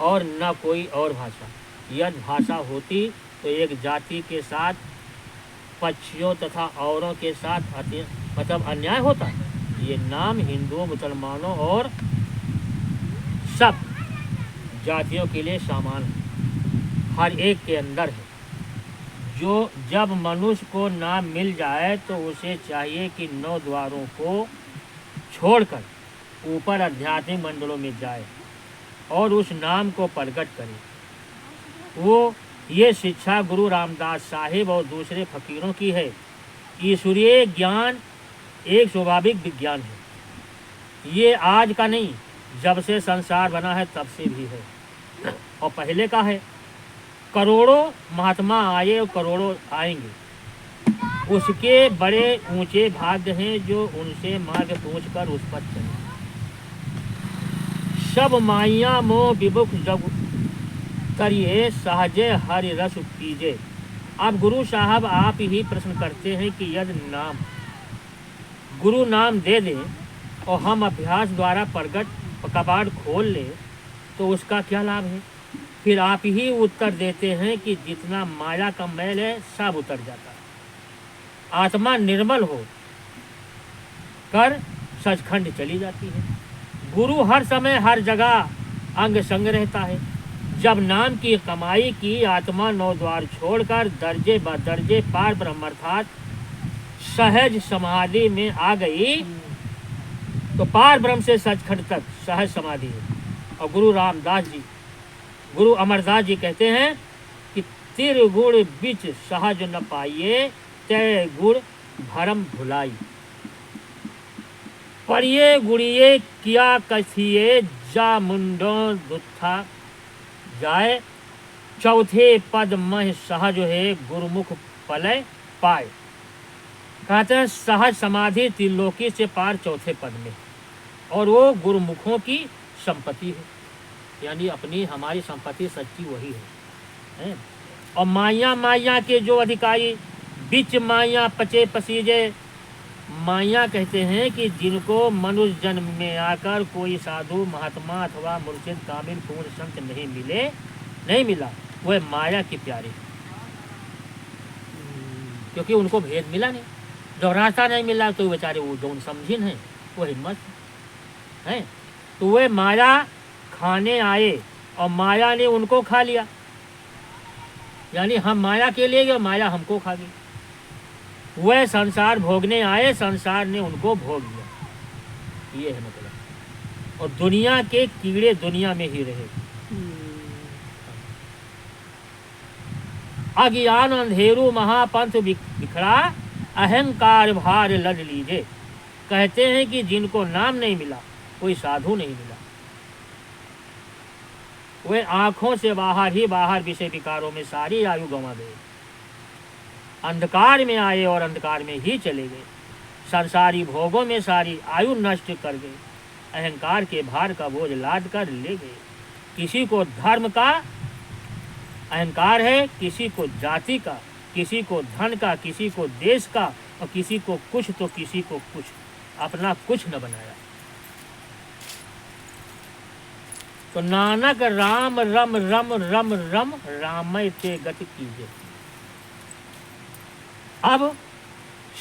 और न कोई और भाषा। यदि भाषा होती तो एक जाति के साथ पक्षियों तथा औरों के साथ मतलब अन्याय होता। ये नाम हिंदुओं, मुसलमानों और सब जातियों के लिए समान है, हर एक के अंदर है। जो जब मनुष्य को नाम मिल जाए तो उसे चाहिए कि 9 द्वारों को छोड़कर ऊपर आध्यात्मिक मंडलों में जाए और उस नाम को प्रकट करे। वो ये शिक्षा गुरु रामदास साहिब और दूसरे फकीरों की है। ईश्वरीय ज्ञान एक स्वाभाविक विज्ञान है। ये आज का नहीं, जब से संसार बना है तब से भी है और पहले का है। करोड़ों महात्मा आए और करोड़ों आएंगे। उसके बड़े ऊंचे भाग्य हैं जो उनसे मार्ग पूछकर उस पर चले। सब माइया मोह विमुख जब करिए सहजे हरि रस पीजे। अब गुरु साहब आप ही प्रश्न करते हैं कि यदि नाम गुरु नाम दे दें और हम अभ्यास द्वारा प्रगट कपाट खोल लें तो उसका क्या लाभ है। फिर आप ही उत्तर देते हैं कि जितना माया का मैल है सब उतर जाता है। आत्मा निर्मल हो कर सचखंड चली जाती है। गुरु हर समय हर जगह अंग संग रहता है। जब नाम की कमाई की आत्मा नौ द्वार छोड़कर दर्जे ब दर्जे पार ब्रह्म अर्थात सहज समाधि में आ गई तो पार ब्रह्म से सचखंड तक सहज समाधि है। और गुरु अमरदास जी कहते हैं कि त्रिगुण बिच सहज न पाइए तय गुण भरम भुलाई। परिये गुड़िये किया कथिए जा मुंडो दुथा जाए चौथे पद मह सहज है गुरुमुख पलय पाए। कहते हैं सहज समाधि त्रिलोकी से पार चौथे पद में, और वो गुरुमुखों की संपत्ति है, यानी अपनी हमारी संपत्ति सच्ची वही है। और माया के जो अधिकारी बिच माया पचे पसीजे, माया कहते हैं कि जिनको मनुष्य जन्म में आकर कोई साधु महात्मा अथवा मुर्शिद कामिल पूर्ण संत नहीं मिला, वह माया के प्यारे, क्योंकि उनको भेद मिला नहीं। जब रास्ता नहीं मिला तो बेचारे वो जो समझिन है वो हिम्मत है, तो वे माया खाने आए और माया ने उनको खा लिया, यानी हम माया के लिए और माया हमको खा गई। वह संसार भोगने आए, संसार ने उनको भोग लिया, ये है मतलब। और दुनिया के कीड़े दुनिया में ही रहे। अज्ञान अंधेरू महापंथ बिखरा, अहंकार भार लद लीजे। कहते हैं कि जिनको नाम नहीं मिला, कोई साधु नहीं मिला, वे आंखों से बाहर ही बाहर विषय विकारों में सारी आयु गंवा गए। अंधकार में आए और अंधकार में ही चले गए। संसारी भोगों में सारी आयु नष्ट कर गए। अहंकार के भार का बोझ लाद कर ले गए। किसी को धर्म का अहंकार है, किसी को जाति का, किसी को धन का, किसी को देश का, और किसी को कुछ तो किसी को कुछ, अपना कुछ न बनाया। तो नानक राम रम रम रम रम रामय ते गति कीजिए। अब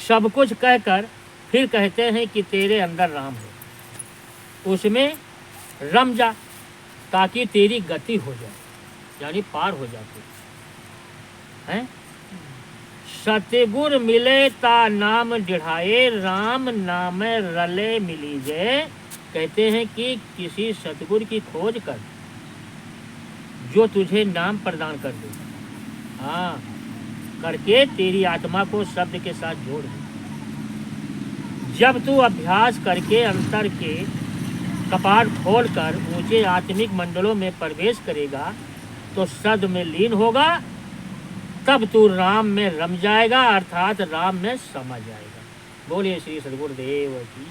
सब कुछ कहकर फिर कहते हैं कि तेरे अंदर राम है, उसमें रम जा ताकि तेरी गति हो जाए, यानी पार हो जाती है। सतगुर मिले ता नाम डिढ़ाए, राम नाम रले मिलीजे। कहते हैं कि किसी सतगुरु की खोज कर जो तुझे नाम प्रदान कर दे, हाँ, करके तेरी आत्मा को शब्द के साथ जोड़ दे। जब तू अभ्यास करके अंतर के कपाट खोलकर ऊंचे आत्मिक मंडलों में प्रवेश करेगा तो सद में लीन होगा, तब तू राम में रम जाएगा, अर्थात राम में समा जाएगा। बोलिए श्री सद्गुरुदेव की।